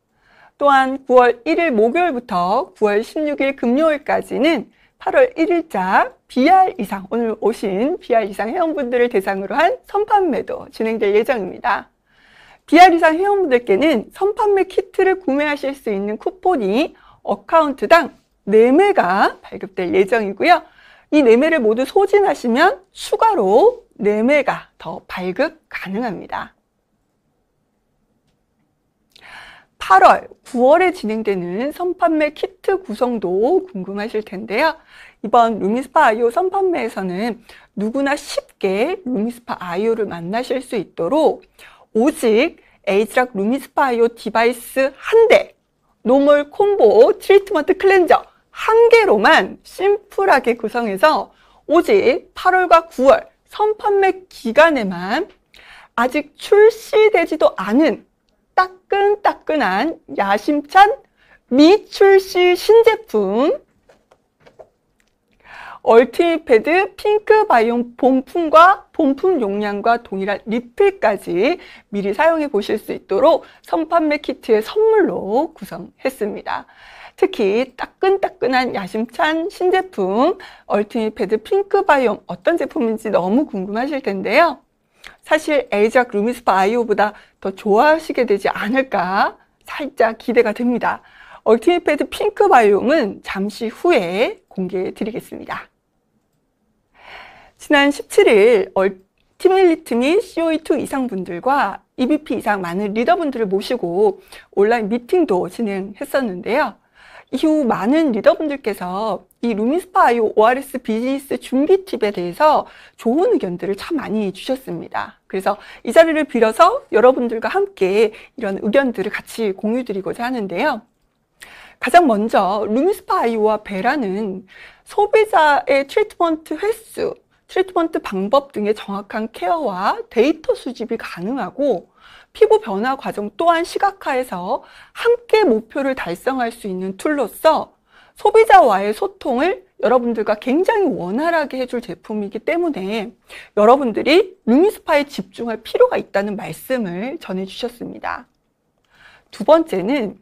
또한 9월 1일 목요일부터 9월 16일 금요일까지는 8월 1일자 BR 이상, 오늘 오신 BR 이상 회원분들을 대상으로 한 선판매도 진행될 예정입니다. BR 이상 회원분들께는 선판매 키트를 구매하실 수 있는 쿠폰이 어카운트당 4매가 발급될 예정이고요. 이 4매를 모두 소진하시면 추가로 4매가 더 발급 가능합니다. 8월, 9월에 진행되는 선판매 키트 구성도 궁금하실 텐데요. 이번 루미스파 IO 선판매에서는 누구나 쉽게 루미스파 IO를 만나실 수 있도록 오직 에이지락 루미스파 IO 디바이스 1대, 노멀 콤보 트리트먼트 클렌저 1개로만 심플하게 구성해서 오직 8월과 9월 선판매 기간에만 아직 출시되지도 않은 따끈따끈한 야심찬 미출시 신제품 얼티밋 패드 핑크 바이옴 본품과 본품 용량과 동일한 리필까지 미리 사용해 보실 수 있도록 선판매 키트의 선물로 구성했습니다. 특히 따끈따끈한 야심찬 신제품 얼티밋 패드 핑크 바이옴 어떤 제품인지 너무 궁금하실 텐데요. 사실 에이지락 루미스파 IO보다 더 좋아하시게 되지 않을까 살짝 기대가 됩니다. 얼티밋 패드 핑크 바이옴은 잠시 후에 공개해 드리겠습니다. 지난 17일 얼티밋 리트 및 COE2 이상 분들과 EBP 이상 많은 리더분들을 모시고 온라인 미팅도 진행했었는데요. 이후 많은 리더분들께서 이 루미스파 IO ORS 비즈니스 준비 팁에 대해서 좋은 의견들을 참 많이 주셨습니다. 그래서 이 자리를 빌어서 여러분들과 함께 이런 의견들을 같이 공유드리고자 하는데요. 가장 먼저 루미스파 IO와 베라는 소비자의 트리트먼트 횟수, 트리트먼트 방법 등의 정확한 케어와 데이터 수집이 가능하고 피부 변화 과정 또한 시각화해서 함께 목표를 달성할 수 있는 툴로서 소비자와의 소통을 여러분들과 굉장히 원활하게 해줄 제품이기 때문에 여러분들이 루미스파에 집중할 필요가 있다는 말씀을 전해주셨습니다. 두 번째는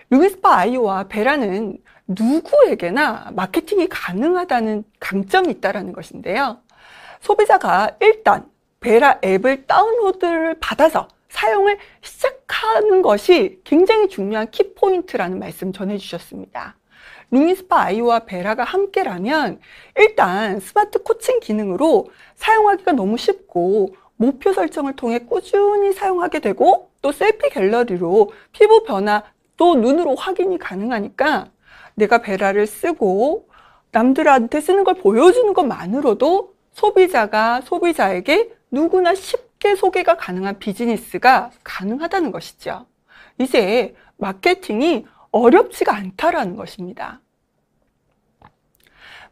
루미스파 IO와 베라는 누구에게나 마케팅이 가능하다는 강점이 있다는 것인데요. 소비자가 일단 베라 앱을 다운로드를 받아서 사용을 시작하는 것이 굉장히 중요한 키포인트라는 말씀 전해주셨습니다. 루미스파 IO와 베라가 함께라면 일단 스마트 코칭 기능으로 사용하기가 너무 쉽고 목표 설정을 통해 꾸준히 사용하게 되고 또 셀피 갤러리로 피부 변화 또 눈으로 확인이 가능하니까 내가 베라를 쓰고 남들한테 쓰는 걸 보여주는 것만으로도 소비자가 소비자에게 누구나 쉽게 소개가 가능한 비즈니스가 가능하다는 것이죠. 이제 마케팅이 어렵지가 않다라는 것입니다.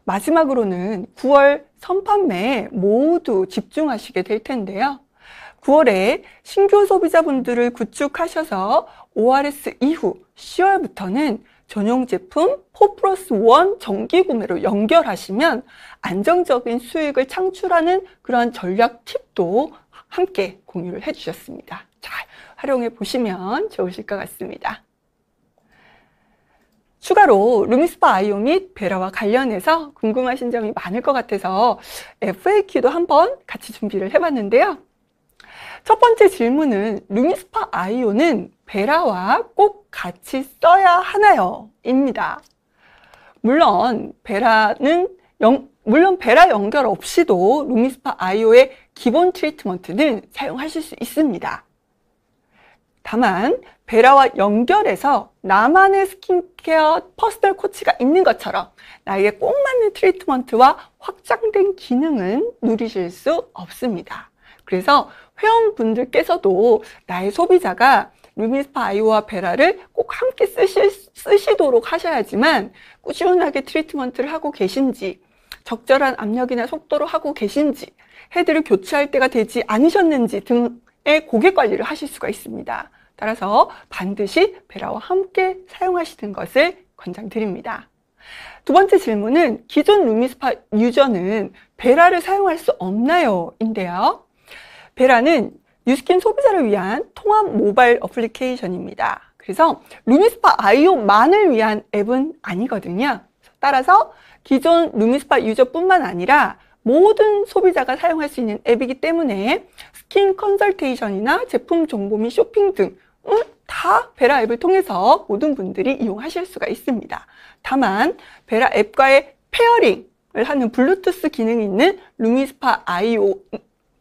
마지막으로는 9월 선판매에 모두 집중하시게 될 텐데요. 9월에 신규 소비자분들을 구축하셔서 ORS 이후 10월부터는 전용 제품 4+1 정기 구매로 연결하시면 안정적인 수익을 창출하는 그러한 전략 팁도 함께 공유를 해주셨습니다. 잘 활용해 보시면 좋으실 것 같습니다. 추가로 루미스파 IO 및 베라와 관련해서 궁금하신 점이 많을 것 같아서 FAQ도 한번 같이 준비를 해봤는데요. 첫 번째 질문은 루미스파 IO는 베라와 꼭 같이 써야 하나요? 입니다. 물론 베라 연결 없이도 루미스파 IO의 기본 트리트먼트는 사용하실 수 있습니다. 다만 베라와 연결해서 나만의 스킨케어 퍼스널 코치가 있는 것처럼 나에게 꼭 맞는 트리트먼트와 확장된 기능은 누리실 수 없습니다. 그래서 회원분들께서도 나의 소비자가 루미스파 IO와 베라를 꼭 함께 쓰시도록 하셔야지만 꾸준하게 트리트먼트를 하고 계신지, 적절한 압력이나 속도로 하고 계신지, 헤드를 교체할 때가 되지 않으셨는지 등의 고객 관리를 하실 수가 있습니다. 따라서 반드시 베라와 함께 사용하시는 것을 권장드립니다. 두 번째 질문은 기존 루미스파 유저는 베라를 사용할 수 없나요? 인데요. 베라는 뉴스킨 소비자를 위한 통합 모바일 어플리케이션입니다. 그래서 루미스파 IO만을 위한 앱은 아니거든요. 따라서 기존 루미스파 유저뿐만 아니라 모든 소비자가 사용할 수 있는 앱이기 때문에 스킨 컨설테이션이나 제품 정보 및 쇼핑 등 다 베라 앱을 통해서 모든 분들이 이용하실 수가 있습니다. 다만 베라 앱과의 페어링을 하는 블루투스 기능이 있는 루미스파 IO,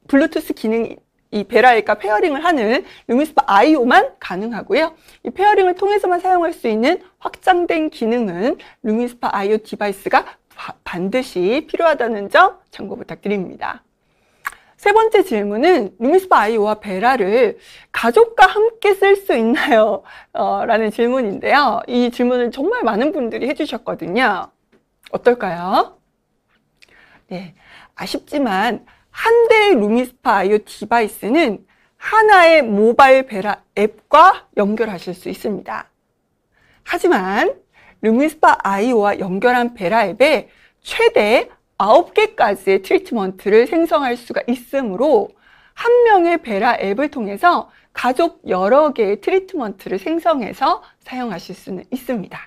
블루투스 기능이 이 베라 앱과 페어링을 하는 루미스파 IO만 가능하고요. 이 페어링을 통해서만 사용할 수 있는 확장된 기능은 루미스파 IO 디바이스가 반드시 필요하다는 점 참고 부탁드립니다. 세 번째 질문은 루미스파 IO와 베라를 가족과 함께 쓸 수 있나요? 라는 질문인데요. 이 질문을 정말 많은 분들이 해주셨거든요. 어떨까요? 네, 아쉽지만 한 대의 루미스파 IO 디바이스는 하나의 모바일 베라 앱과 연결하실 수 있습니다. 하지만 루미스파 IO와 연결한 베라 앱에 최대 9개까지의 트리트먼트를 생성할 수가 있으므로 한 명의 베라 앱을 통해서 가족 여러 개의 트리트먼트를 생성해서 사용하실 수는 있습니다.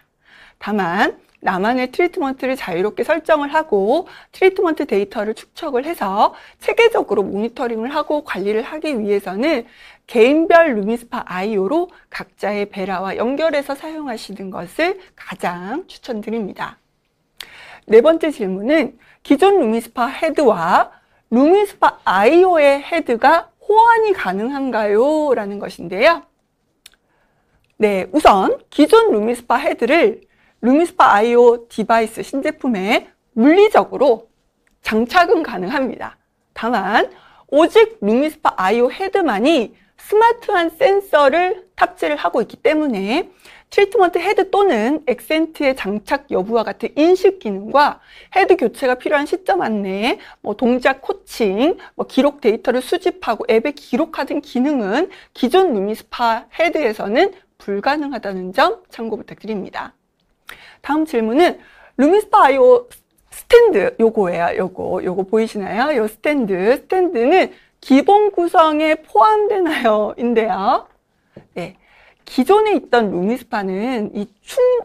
다만 나만의 트리트먼트를 자유롭게 설정을 하고 트리트먼트 데이터를 축적을 해서 체계적으로 모니터링을 하고 관리를 하기 위해서는 개인별 루미스파 IO로 각자의 베라와 연결해서 사용하시는 것을 가장 추천드립니다. 네 번째 질문은 기존 루미스파 헤드와 루미스파 IO의 헤드가 호환이 가능한가요? 라는 것인데요. 네, 우선 기존 루미스파 헤드를 루미스파 IO 디바이스 신제품에 물리적으로 장착은 가능합니다. 다만 오직 루미스파 IO 헤드만이 스마트한 센서를 탑재를 하고 있기 때문에 트리트먼트 헤드 또는 액센트의 장착 여부와 같은 인식 기능과 헤드 교체가 필요한 시점 안내, 동작 코칭, 기록 데이터를 수집하고 앱에 기록하는 기능은 기존 루미스파 헤드에서는 불가능하다는 점 참고 부탁드립니다. 다음 질문은 루미스파 IO 스탠드 요거예요. 요거 보이시나요? 요 스탠드는 기본 구성에 포함되나요? 인데요. 네. 기존에 있던 루미스파는 이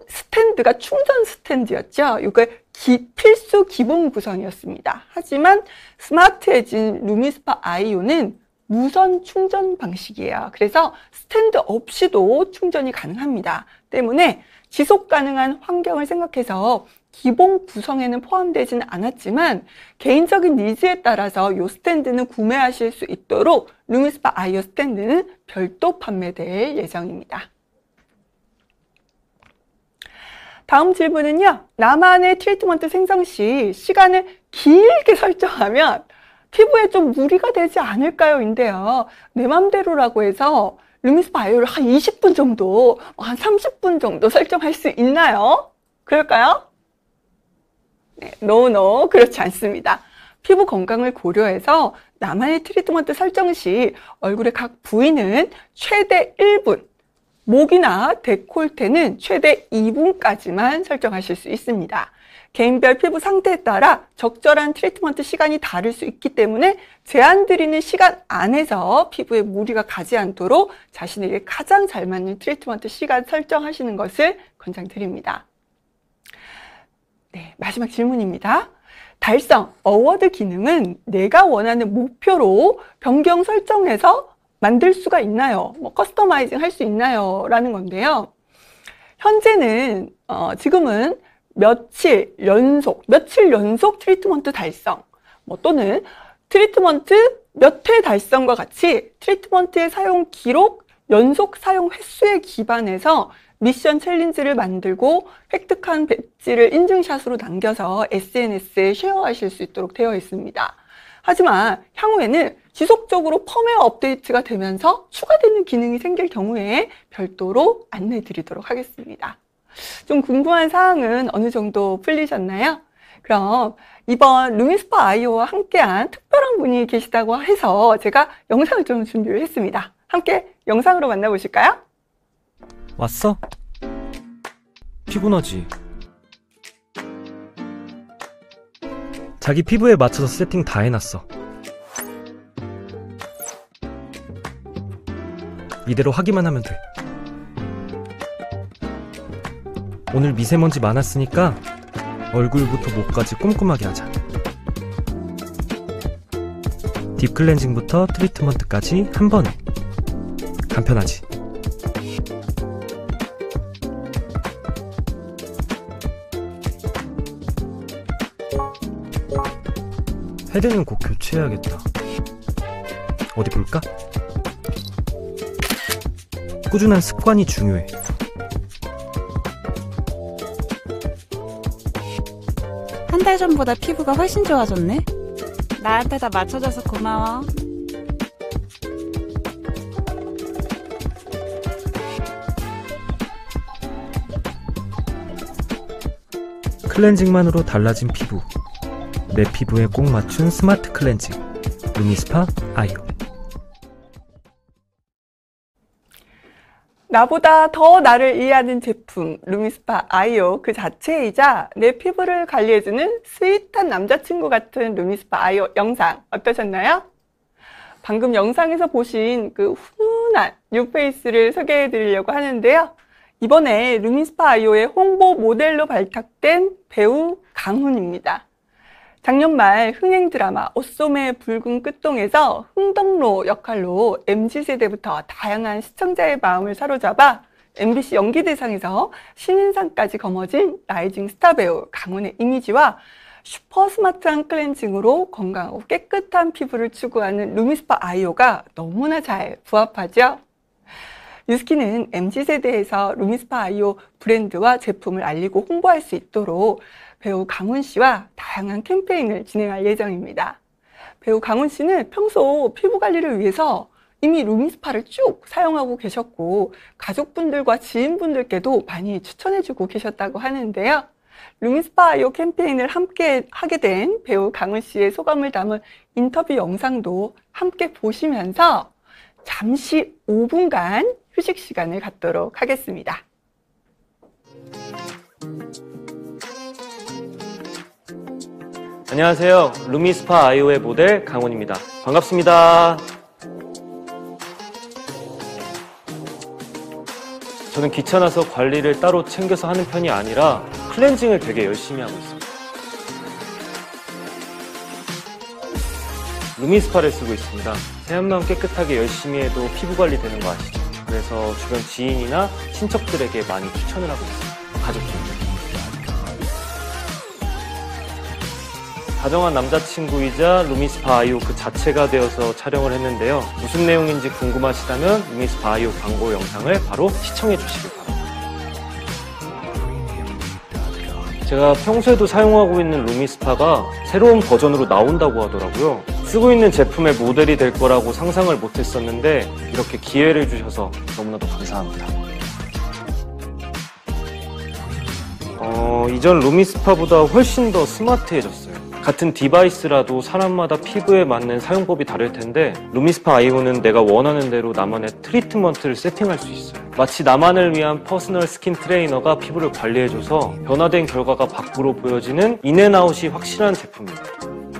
스탠드가 충전 스탠드였죠. 이거 필수 기본 구성이었습니다. 하지만 스마트해진 루미스파 IO는 무선 충전 방식이에요. 그래서 스탠드 없이도 충전이 가능합니다. 때문에 지속 가능한 환경을 생각해서 기본 구성에는 포함되지는 않았지만 개인적인 니즈에 따라서 이 스탠드는 구매하실 수 있도록 루미스파 IO 스탠드는 별도 판매될 예정입니다. 다음 질문은요. 나만의 트리트먼트 생성 시 시간을 길게 설정하면 피부에 좀 무리가 되지 않을까요? 인데요. 내 맘대로라고 해서 루미스파 IO를 한 20분 정도, 한 30분 정도 설정할 수 있나요? 그럴까요? 네, no, 그렇지 않습니다. 피부 건강을 고려해서 나만의 트리트먼트 설정 시 얼굴의 각 부위는 최대 1분, 목이나 데콜테는 최대 2분까지만 설정하실 수 있습니다. 개인별 피부 상태에 따라 적절한 트리트먼트 시간이 다를 수 있기 때문에 제한 드리는 시간 안에서 피부에 무리가 가지 않도록 자신에게 가장 잘 맞는 트리트먼트 시간 설정하시는 것을 권장드립니다. 네, 마지막 질문입니다. 달성 어워드 기능은 내가 원하는 목표로 변경 설정해서 만들 수가 있나요? 커스터마이징 할 수 있나요? 라는 건데요. 현재는 지금은 며칠 연속 트리트먼트 달성 또는 트리트먼트 몇 회 달성과 같이 트리트먼트의 사용 기록, 연속 사용 횟수에 기반해서 미션 챌린지를 만들고 획득한 배지를 인증샷으로 남겨서 SNS에 쉐어하실 수 있도록 되어 있습니다. 하지만 향후에는 지속적으로 펌웨어 업데이트가 되면서 추가되는 기능이 생길 경우에 별도로 안내 드리도록 하겠습니다. 좀 궁금한 사항은 어느 정도 풀리셨나요? 그럼 이번 루미스파 IO와 함께한 특별한 분이 계시다고 해서 제가 영상을 좀 준비를 했습니다. 함께 영상으로 만나보실까요? 왔어? 피곤하지? 자기 피부에 맞춰서 세팅 다 해놨어. 이대로 하기만 하면 돼. 오늘 미세먼지 많았으니까 얼굴부터 목까지 꼼꼼하게 하자. 딥 클렌징부터 트리트먼트까지 한 번에. 간편하지? 헤드는 꼭 교체해야겠다. 어디 볼까? 꾸준한 습관이 중요해. 한 달 전보다 피부가 훨씬 좋아졌네. 나한테 다 맞춰줘서 고마워. 클렌징만으로 달라진 피부. 내 피부에 꼭 맞춘 스마트 클렌징. 루미스파 아이오. 나보다 더 나를 이해하는 제품 루미스파 아이오 그 자체이자 내 피부를 관리해주는 스윗한 남자친구 같은 루미스파 아이오 영상 어떠셨나요? 방금 영상에서 보신 그 훈훈한 뉴페이스를 소개해드리려고 하는데요. 이번에 루미스파 아이오의 홍보 모델로 발탁된 배우 강훈입니다. 작년 말 흥행 드라마 오쏘매의 붉은 끝동에서 흥덕로 역할로 MZ세대부터 다양한 시청자의 마음을 사로잡아 MBC 연기대상에서 신인상까지 거머쥔 라이징 스타 배우 강훈의 이미지와 슈퍼 스마트한 클렌징으로 건강하고 깨끗한 피부를 추구하는 루미스파 아이오가 너무나 잘 부합하죠. 뉴스키는 MZ세대에서 루미스파 아이오 브랜드와 제품을 알리고 홍보할 수 있도록 배우 강훈 씨와 다양한 캠페인을 진행할 예정입니다. 배우 강훈 씨는 평소 피부 관리를 위해서 이미 루미스파를 쭉 사용하고 계셨고 가족분들과 지인분들께도 많이 추천해주고 계셨다고 하는데요. 루미스파 아이오 캠페인을 함께 하게 된 배우 강훈 씨의 소감을 담은 인터뷰 영상도 함께 보시면서 잠시 5분간 휴식 시간을 갖도록 하겠습니다. 안녕하세요. 루미스파 아이오의 모델 강훈입니다. 반갑습니다. 저는 귀찮아서 관리를 따로 챙겨서 하는 편이 아니라 클렌징을 되게 열심히 하고 있습니다. 루미스파를 쓰고 있습니다. 세안만 깨끗하게 열심히 해도 피부 관리 되는 거 아시죠? 그래서 주변 지인이나 친척들에게 많이 추천을 하고 있습니다. 가족분들. 다정한 남자친구이자 루미스파 아이오 그 자체가 되어서 촬영을 했는데요. 무슨 내용인지 궁금하시다면 루미스파 아이오 광고 영상을 바로 시청해 주시길 바랍니다. 제가 평소에도 사용하고 있는 루미스파가 새로운 버전으로 나온다고 하더라고요. 쓰고 있는 제품의 모델이 될 거라고 상상을 못했었는데 이렇게 기회를 주셔서 너무나도 감사합니다. 이전 루미스파보다 훨씬 더 스마트해졌어요. 같은 디바이스라도 사람마다 피부에 맞는 사용법이 다를 텐데 루미스파 아이오는 내가 원하는 대로 나만의 트리트먼트를 세팅할 수 있어요. 마치 나만을 위한 퍼스널 스킨 트레이너가 피부를 관리해줘서 변화된 결과가 밖으로 보여지는 인앤아웃이 확실한 제품입니다.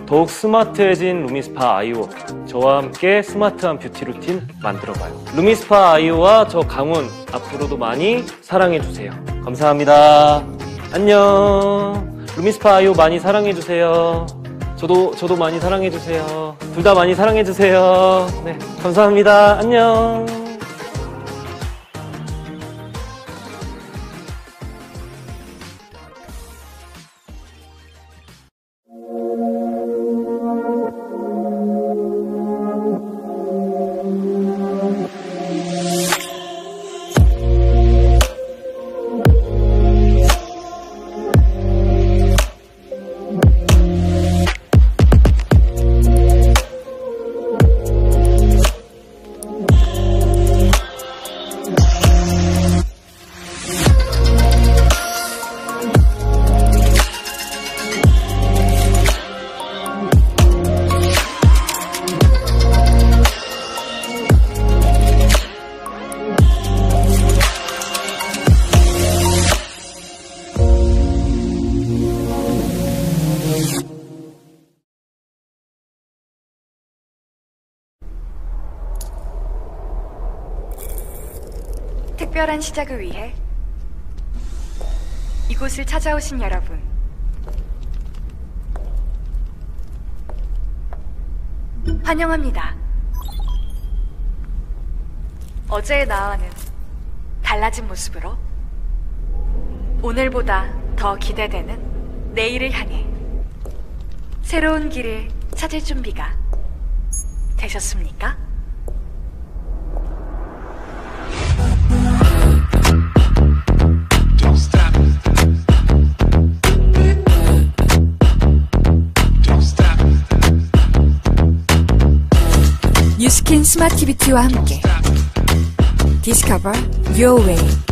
더욱 스마트해진 루미스파 아이오, 저와 함께 스마트한 뷰티 루틴 만들어봐요. 루미스파 아이오와 저 강훈 앞으로도 많이 사랑해주세요. 감사합니다. 안녕. 루미스파 아이오 많이 사랑해주세요. 저도 많이 사랑해주세요. 둘 다 많이 사랑해주세요. 네, 감사합니다. 안녕. 특별한 시작을 위해 이곳을 찾아오신 여러분, 환영합니다. 어제의 나와는 달라진 모습으로 오늘보다 더 기대되는 내일을 향해 새로운 길을 찾을 준비가 되셨습니까? 뉴스킨 스마트비티와 함께 Discover Your Way.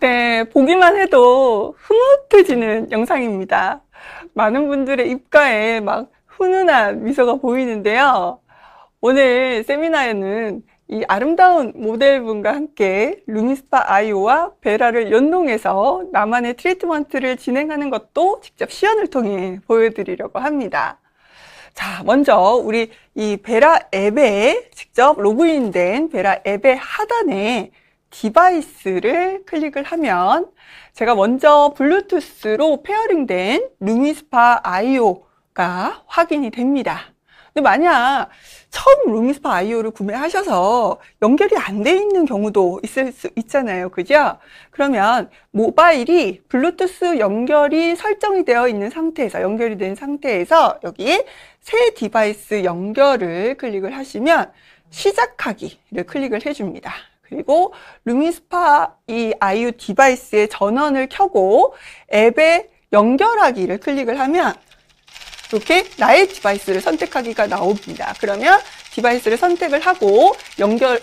네, 보기만 해도 흐뭇해지는 영상입니다. 많은 분들의 입가에 막 훈훈한 미소가 보이는데요. 오늘 세미나에는 이 아름다운 모델분과 함께 루미스파 아이오와 베라를 연동해서 나만의 트리트먼트를 진행하는 것도 직접 시연을 통해 보여드리려고 합니다. 자, 먼저 우리 이 베라 앱에 직접 로그인된 베라 앱의 하단에 디바이스를 클릭을 하면 제가 먼저 블루투스로 페어링된 루미스파 아이오가 확인이 됩니다. 근데 만약 처음 루미스파 아이오를 구매하셔서 연결이 안 돼 있는 경우도 있을 수 있잖아요. 그죠? 그러면 모바일이 블루투스 연결이 설정이 되어 있는 상태에서, 연결이 된 상태에서 여기에 새 디바이스 연결을 클릭을 하시면 시작하기를 클릭을 해줍니다. 그리고 루미스파 이 아이오 디바이스의 전원을 켜고 앱에 연결하기를 클릭을 하면 이렇게 나의 디바이스를 선택하기가 나옵니다. 그러면 디바이스를 선택을 하고 연결을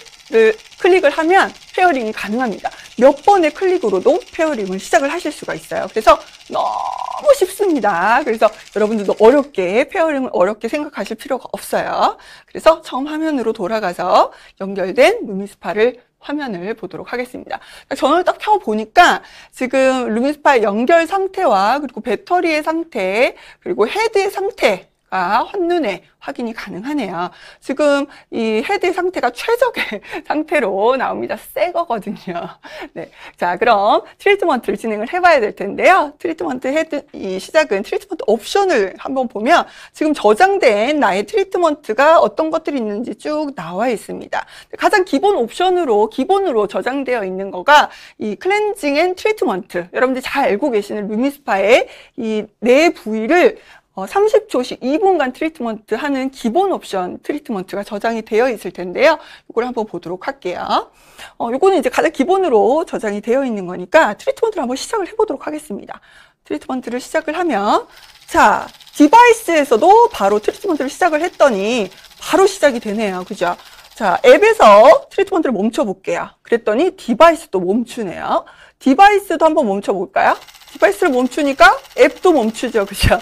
클릭을 하면 페어링이 가능합니다. 몇 번의 클릭으로도 페어링을 시작을 하실 수가 있어요. 그래서 너무 쉽습니다. 그래서 여러분들도 어렵게 페어링을 어렵게 생각하실 필요가 없어요. 그래서 처음 화면으로 돌아가서 연결된 루미스파를 화면을 보도록 하겠습니다. 전원을 딱 켜보니까 지금 루미스파의 연결 상태와 그리고 배터리의 상태 그리고 헤드의 상태가 한눈에 확인이 가능하네요. 지금 이 헤드의 상태가 최적의 상태로 나옵니다. 새 거거든요. 네. 자, 그럼 트리트먼트를 진행을 해봐야 될 텐데요. 트리트먼트 헤드, 이 시작은 트리트먼트 옵션을 한번 보면 지금 저장된 나의 트리트먼트가 어떤 것들이 있는지 쭉 나와 있습니다. 가장 기본 옵션으로, 기본으로 저장되어 있는 거가 이 클렌징 앤 트리트먼트. 여러분들이 잘 알고 계시는 루미스파의 이 네 부위를 30초씩 2분간 트리트먼트 하는 기본 옵션 트리트먼트가 저장이 되어 있을 텐데요. 이걸 한번 보도록 할게요. 이거는 이제 가장 기본으로 저장이 되어 있는 거니까 트리트먼트를 한번 시작을 해보도록 하겠습니다. 트리트먼트를 시작을 하면, 자, 디바이스에서도 바로 트리트먼트를 시작을 했더니 바로 시작이 되네요. 그죠? 자, 앱에서 트리트먼트를 멈춰 볼게요. 그랬더니 디바이스도 멈추네요. 디바이스도 한번 멈춰 볼까요? 디바이스를 멈추니까 앱도 멈추죠. 그죠?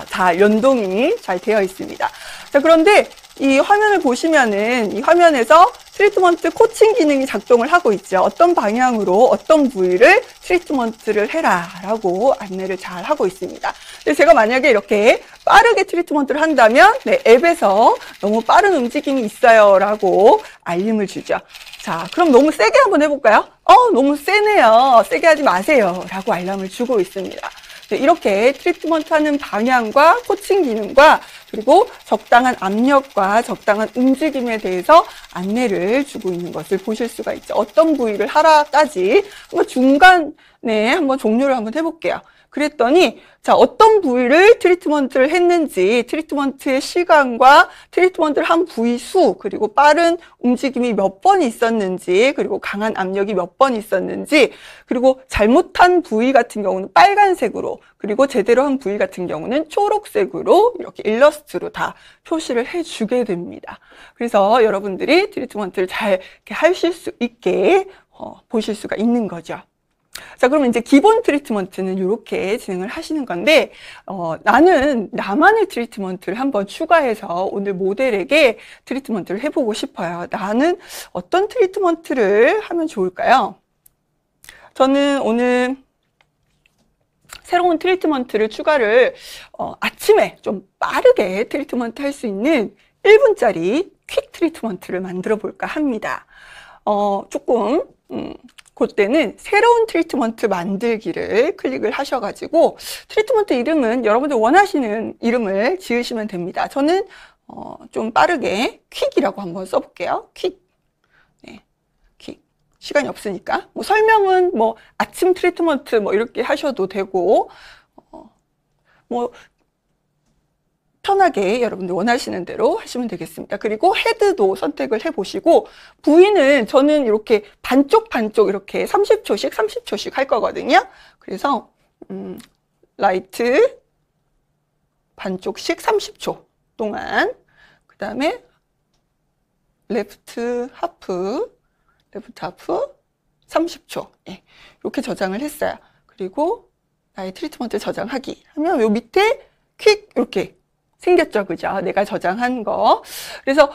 다 연동이 잘 되어 있습니다. 자, 그런데 이 화면을 보시면은 이 화면에서 트리트먼트 코칭 기능이 작동을 하고 있죠. 어떤 방향으로 어떤 부위를 트리트먼트를 해라 라고 안내를 잘 하고 있습니다. 근데 제가 만약에 이렇게 빠르게 트리트먼트를 한다면 앱에서 너무 빠른 움직임이 있어요 라고 알림을 주죠. 자, 그럼 너무 세게 한번 해볼까요? 너무 세네요. 세게 하지 마세요 라고 알람을 주고 있습니다. 이렇게 트리트먼트 하는 방향과 코칭 기능과 그리고 적당한 압력과 적당한 움직임에 대해서 안내를 주고 있는 것을 보실 수가 있죠. 어떤 부위를 하라까지 한번 중간에 한번 종료를 한번 해볼게요. 그랬더니 자, 어떤 부위를 트리트먼트를 했는지, 트리트먼트의 시간과 트리트먼트를 한 부위 수, 그리고 빠른 움직임이 몇 번 있었는지, 그리고 강한 압력이 몇 번 있었는지, 그리고 잘못한 부위 같은 경우는 빨간색으로, 그리고 제대로 한 부위 같은 경우는 초록색으로 이렇게 일러스트로 다 표시를 해주게 됩니다. 그래서 여러분들이 트리트먼트를 잘 하실 수 있게 보실 수가 있는 거죠. 자, 그러면 이제 기본 트리트먼트는 이렇게 진행을 하시는 건데, 나는 나만의 트리트먼트를 한번 추가해서 오늘 모델에게 트리트먼트를 해보고 싶어요. 나는 어떤 트리트먼트를 하면 좋을까요? 저는 오늘 새로운 트리트먼트를 추가를, 아침에 좀 빠르게 트리트먼트 할 수 있는 1분짜리 퀵 트리트먼트를 만들어 볼까 합니다. 그때는 새로운 트리트먼트 만들기를 클릭을 하셔가지고 트리트먼트 이름은 여러분들 원하시는 이름을 지으시면 됩니다. 저는 좀 빠르게 퀵이라고 한번 써볼게요. 퀵. 네, 퀵. 시간이 없으니까. 뭐 설명은 뭐 아침 트리트먼트 뭐 이렇게 하셔도 되고 뭐 편하게 여러분들 원하시는 대로 하시면 되겠습니다. 그리고 헤드도 선택을 해보시고 부위는 저는 이렇게 반쪽 이렇게 30초씩 할 거거든요. 그래서 라이트 반쪽씩 30초 동안, 그 다음에 레프트 하프 30초 이렇게 저장을 했어요. 그리고 나의 트리트먼트 저장하기 하면 요 밑에 퀵 이렇게 생겼죠. 그죠? 내가 저장한 거. 그래서,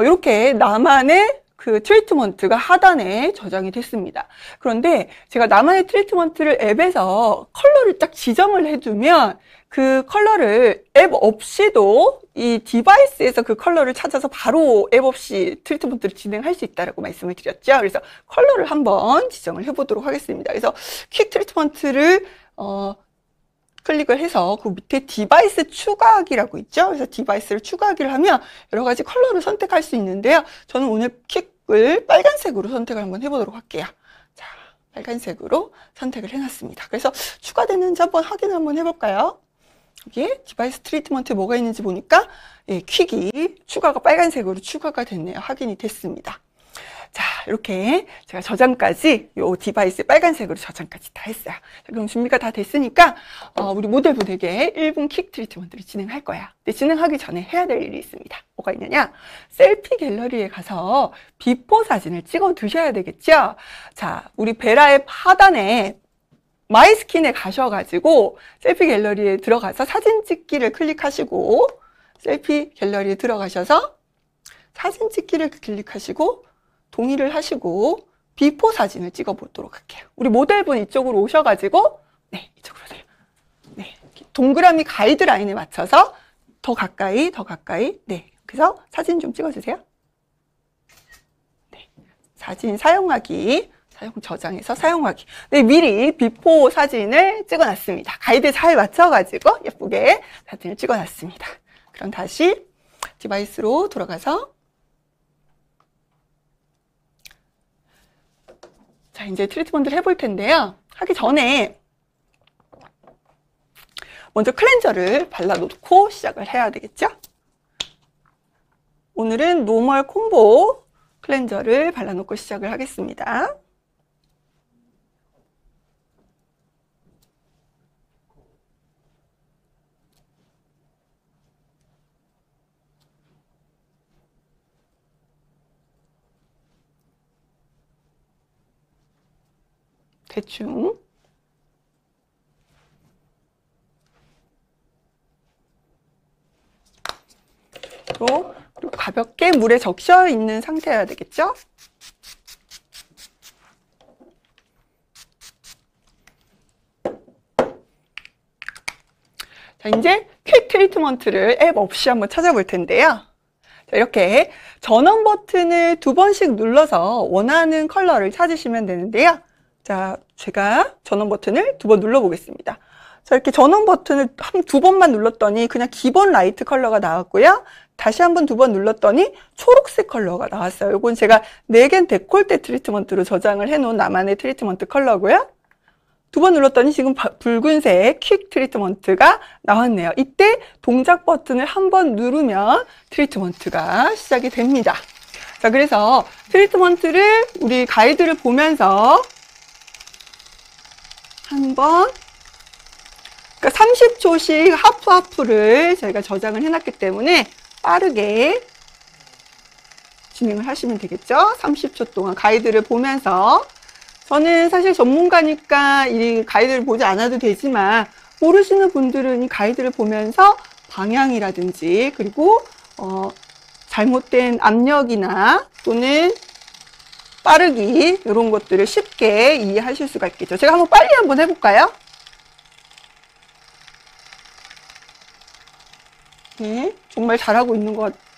이렇게 나만의 그 트리트먼트가 하단에 저장이 됐습니다. 그런데 제가 나만의 트리트먼트를 앱에서 컬러를 딱 지정을 해두면 그 컬러를 앱 없이도 이 디바이스에서 그 컬러를 찾아서 바로 앱 없이 트리트먼트를 진행할 수 있다고 말씀을 드렸죠. 그래서 컬러를 한번 지정을 해보도록 하겠습니다. 그래서 퀵 트리트먼트를, 클릭을 해서 그 밑에 디바이스 추가하기라고 있죠. 그래서 디바이스를 추가하기를 하면 여러 가지 컬러를 선택할 수 있는데요. 저는 오늘 퀵을 빨간색으로 선택을 한번 해보도록 할게요. 자, 빨간색으로 선택을 해놨습니다. 그래서 추가됐는지 한번 확인을 한번 해볼까요? 여기에 디바이스 트리트먼트에 뭐가 있는지 보니까 퀵이 추가가 빨간색으로 추가가 됐네요. 확인이 됐습니다. 자, 이렇게 제가 저장까지 요 디바이스 빨간색으로 저장까지 다 했어요. 자, 그럼 준비가 다 됐으니까 우리 모델분에게 1분 퀵 트리트먼트를 진행할 거야. 근데 진행하기 전에 해야 될 일이 있습니다. 뭐가 있느냐? 셀피 갤러리에 가서 비포 사진을 찍어 두셔야 되겠죠? 자, 우리 베라 앱 하단에 마이 스킨에 가셔가지고 셀피 갤러리에 들어가서 사진 찍기를 클릭하시고 셀피 갤러리에 들어가셔서 사진 찍기를 클릭하시고 동의를 하시고 비포 사진을 찍어 보도록 할게요. 우리 모델분 이쪽으로 오셔가지고 이쪽으로 오세요. 동그라미 가이드라인에 맞춰서 더 가까이 그래서 사진 좀 찍어주세요. 사진 사용하기, 사용 저장해서 사용하기. 미리 비포 사진을 찍어놨습니다. 가이드 잘 맞춰가지고 예쁘게 사진을 찍어놨습니다. 그럼 다시 디바이스로 돌아가서 자, 이제 트리트먼트를 해볼 텐데요. 하기 전에 먼저 클렌저를 발라놓고 시작을 해야 되겠죠? 오늘은 노멀 콤보 클렌저를 발라놓고 시작을 하겠습니다. 대충 정도. 그리고 가볍게 물에 적셔 있는 상태여야 되겠죠? 자, 이제 퀵 트리트먼트를 앱 없이 한번 찾아볼 텐데요. 자, 이렇게 전원 버튼을 2번씩 눌러서 원하는 컬러를 찾으시면 되는데요. 자, 제가 전원 버튼을 2번 눌러보겠습니다. 자, 이렇게 전원 버튼을 한 2번만 눌렀더니 그냥 기본 라이트 컬러가 나왔고요. 다시 한번 2번 눌렀더니 초록색 컬러가 나왔어요. 이건 제가 네겐 데콜테 트리트먼트로 저장을 해놓은 나만의 트리트먼트 컬러고요. 2번 눌렀더니 지금 붉은색 퀵 트리트먼트가 나왔네요. 이때 동작 버튼을 한 번 누르면 트리트먼트가 시작이 됩니다. 자, 그래서 트리트먼트를 우리 가이드를 보면서 한번, 그러니까 30초씩 하프하프를 저희가 저장을 해놨기 때문에 빠르게 진행을 하시면 되겠죠? 30초 동안 가이드를 보면서. 저는 사실 전문가니까 이 가이드를 보지 않아도 되지만 모르시는 분들은 이 가이드를 보면서 방향이라든지 그리고 잘못된 압력이나 또는 빠르기 이런 것들을 쉽게 이해하실 수가 있겠죠. 제가 한번 빨리 한번 해볼까요? 네, 정말 잘하고 있는 것 같아요.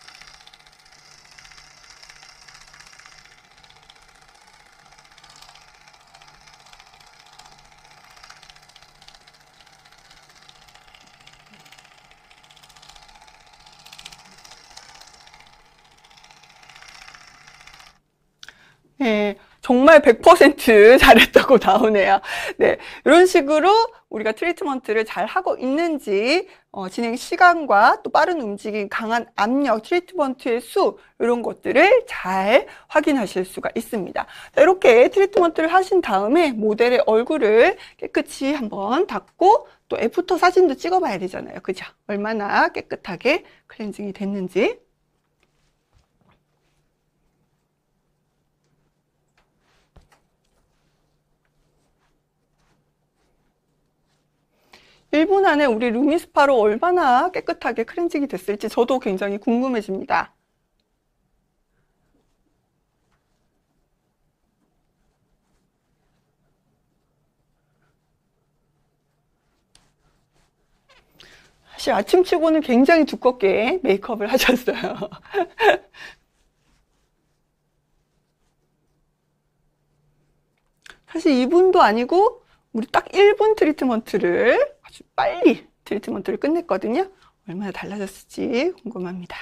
네, 정말 100% 잘했다고 나오네요. 네, 이런 식으로 우리가 트리트먼트를 잘 하고 있는지 진행 시간과 또 빠른 움직임, 강한 압력, 트리트먼트의 수 이런 것들을 잘 확인하실 수가 있습니다. 자, 이렇게 트리트먼트를 하신 다음에 모델의 얼굴을 깨끗이 한번 닦고 또 애프터 사진도 찍어봐야 되잖아요. 그죠? 얼마나 깨끗하게 클렌징이 됐는지. 일 분 안에 우리 루미스파로 얼마나 깨끗하게 클렌징이 됐을지 저도 굉장히 궁금해집니다. 사실 아침치고는 굉장히 두껍게 메이크업을 하셨어요. 사실 2분도 아니고 우리 딱 1분 트리트먼트를 아주 빨리 트리트먼트를 끝냈거든요. 얼마나 달라졌을지 궁금합니다.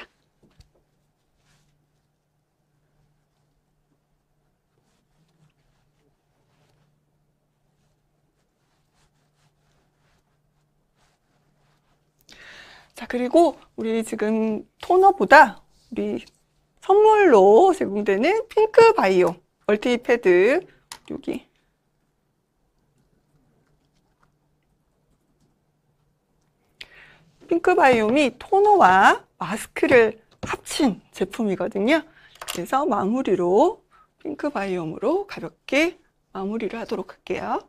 자, 그리고 우리 지금 토너보다 우리 선물로 제공되는 핑크 바이오 멀티 패드 여기 핑크 바이옴이 토너와 마스크를 합친 제품이거든요. 그래서 마무리로 핑크 바이옴으로 가볍게 마무리를 하도록 할게요.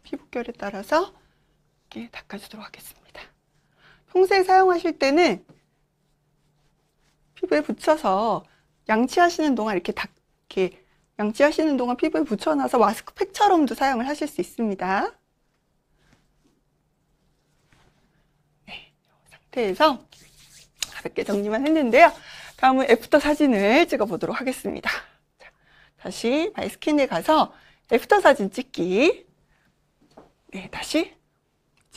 피부결에 따라서 이렇게 닦아주도록 하겠습니다. 평소에 사용하실 때는 피부에 붙여서 양치하시는 동안 이렇게 양치하시는 동안 피부에 붙여놔서 마스크팩처럼도 사용을 하실 수 있습니다. 네, 이 상태에서 가볍게 정리만 했는데요. 다음은 애프터 사진을 찍어보도록 하겠습니다. 자, 다시 마이스킨에 가서 애프터 사진 찍기. 네, 다시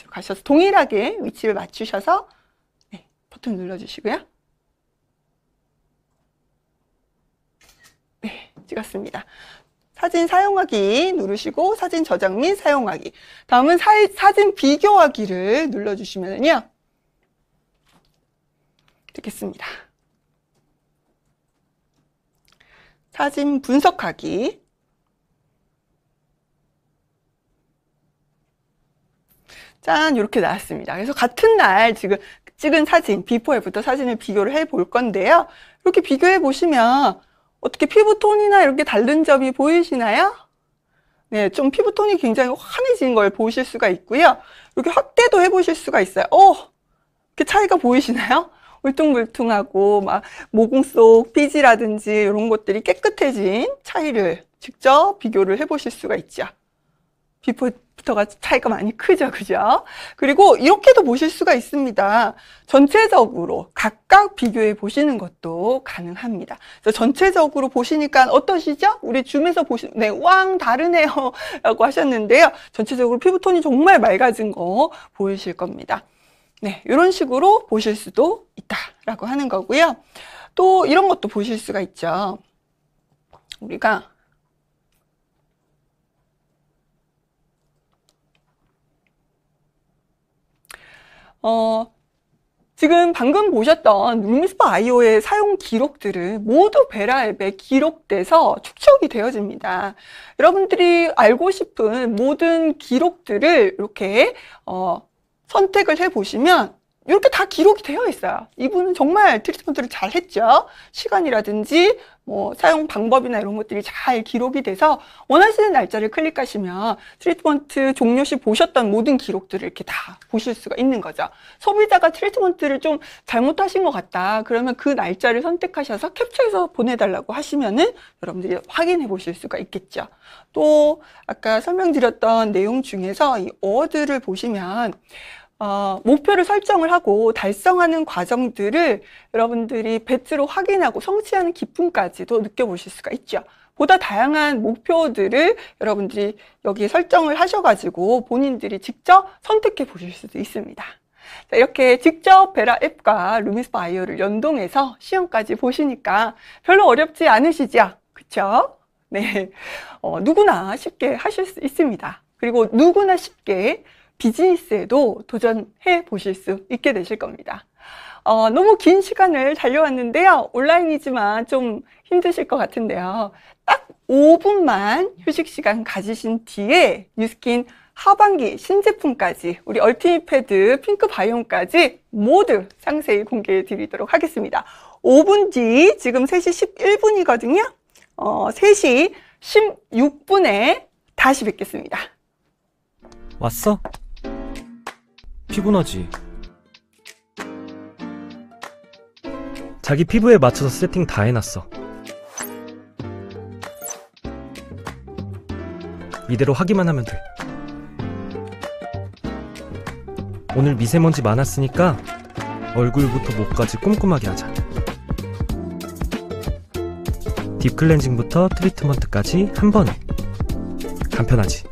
가셔서 동일하게 위치를 맞추셔서 네, 버튼 눌러주시고요. 네, 찍었습니다. 사진 사용하기 누르시고 사진 저장 및 사용하기. 다음은 사진 비교하기를 눌러주시면요. 되겠습니다. 사진 분석하기. 짠, 이렇게 나왔습니다. 그래서 같은 날 지금 찍은 사진, 비포 애프터 사진을 비교를 해 볼 건데요. 이렇게 비교해 보시면 어떻게 피부 톤이나 이렇게 다른 점이 보이시나요? 네, 좀 피부톤이 굉장히 환해진 걸 보실 수가 있고요. 이렇게 확대도 해보실 수가 있어요. 이렇게 차이가 보이시나요? 울퉁불퉁하고 막 모공 속 피지라든지 이런 것들이 깨끗해진 차이를 직접 비교를 해보실 수가 있죠. 비포부터가 차이가 많이 크죠, 그죠? 그리고 이렇게도 보실 수가 있습니다. 전체적으로 각각 비교해 보시는 것도 가능합니다. 그래서 전체적으로 보시니까 어떠시죠? 우리 줌에서 네, 왕 다르네요 라고 하셨는데요. 전체적으로 피부톤이 정말 맑아진 거 보이실 겁니다. 네, 이런 식으로 보실 수도 있다라고 하는 거고요. 또 이런 것도 보실 수가 있죠. 우리가 지금 방금 보셨던 루미스파 아이오의 사용 기록들은 모두 베라 앱에 기록돼서 축적이 되어집니다. 여러분들이 알고 싶은 모든 기록들을 이렇게 선택을 해보시면 이렇게 다 기록이 되어 있어요. 이분은 정말 트리트먼트를 잘 했죠. 시간이라든지 뭐 사용 방법이나 이런 것들이 잘 기록이 돼서 원하시는 날짜를 클릭하시면 트리트먼트 종료 시 보셨던 모든 기록들을 이렇게 다 보실 수가 있는 거죠. 소비자가 트리트먼트를 좀 잘못하신 것 같다. 그러면 그 날짜를 선택하셔서 캡처해서 보내달라고 하시면은 여러분들이 확인해 보실 수가 있겠죠. 또 아까 설명드렸던 내용 중에서 이 어워드를 보시면 목표를 설정을 하고 달성하는 과정들을 여러분들이 배지로 확인하고 성취하는 기쁨까지도 느껴보실 수가 있죠. 보다 다양한 목표들을 여러분들이 여기에 설정을 하셔가지고 본인들이 직접 선택해 보실 수도 있습니다. 자, 이렇게 직접 베라 앱과 루미스파 아이오를 연동해서 시험까지 보시니까 별로 어렵지 않으시죠? 그쵸? 네. 누구나 쉽게 하실 수 있습니다. 그리고 누구나 쉽게 비즈니스에도 도전해 보실 수 있게 되실 겁니다. 너무 긴 시간을 달려왔는데요. 온라인이지만 좀 힘드실 것 같은데요. 딱 5분만 휴식 시간 가지신 뒤에 뉴스킨 하반기 신제품까지 우리 얼티밋 패드 핑크 바이옴까지 모두 상세히 공개해 드리도록 하겠습니다. 5분 뒤 지금 3시 11분이거든요. 3시 16분에 다시 뵙겠습니다. 왔어? 피곤하지? 자기 피부에 맞춰서 세팅 다 해놨어. 이대로 하기만 하면 돼. 오늘 미세먼지 많았으니까 얼굴부터 목까지 꼼꼼하게 하자. 딥클렌징부터 트리트먼트까지 한 번에. 간편하지?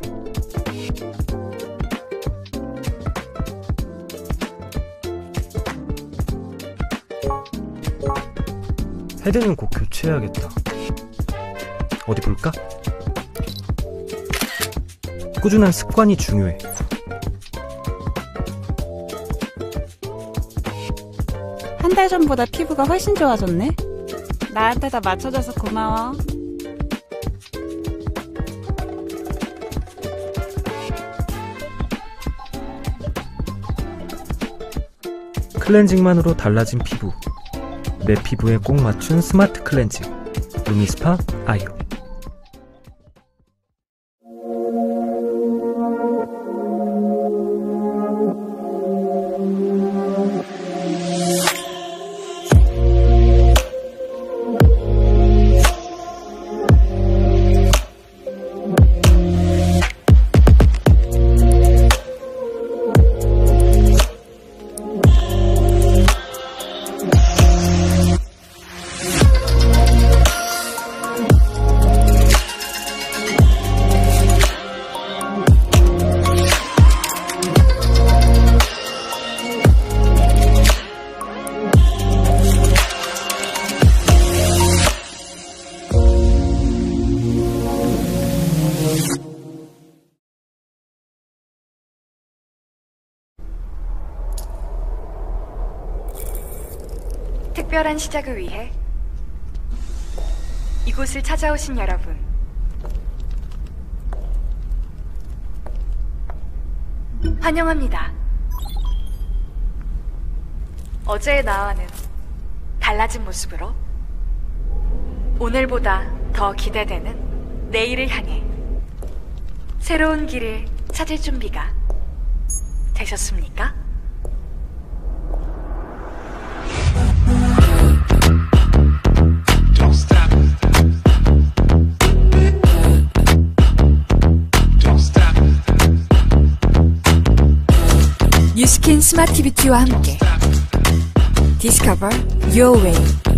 헤드는 꼭 교체해야겠다. 어디 볼까? 꾸준한 습관이 중요해. 한 달 전보다 피부가 훨씬 좋아졌네. 나한테 다 맞춰줘서 고마워. 클렌징만으로 달라진 피부. 내 피부에 꼭 맞춘 스마트 클렌징. 루미스파 아이오. 특별한 시작을 위해 이곳을 찾아오신 여러분, 환영합니다. 어제의 나와는 달라진 모습으로 오늘보다 더 기대되는 내일을 향해 새로운 길을 찾을 준비가 되셨습니까? 뉴스킨 스마트 뷰티와 함께 Discover Your Way.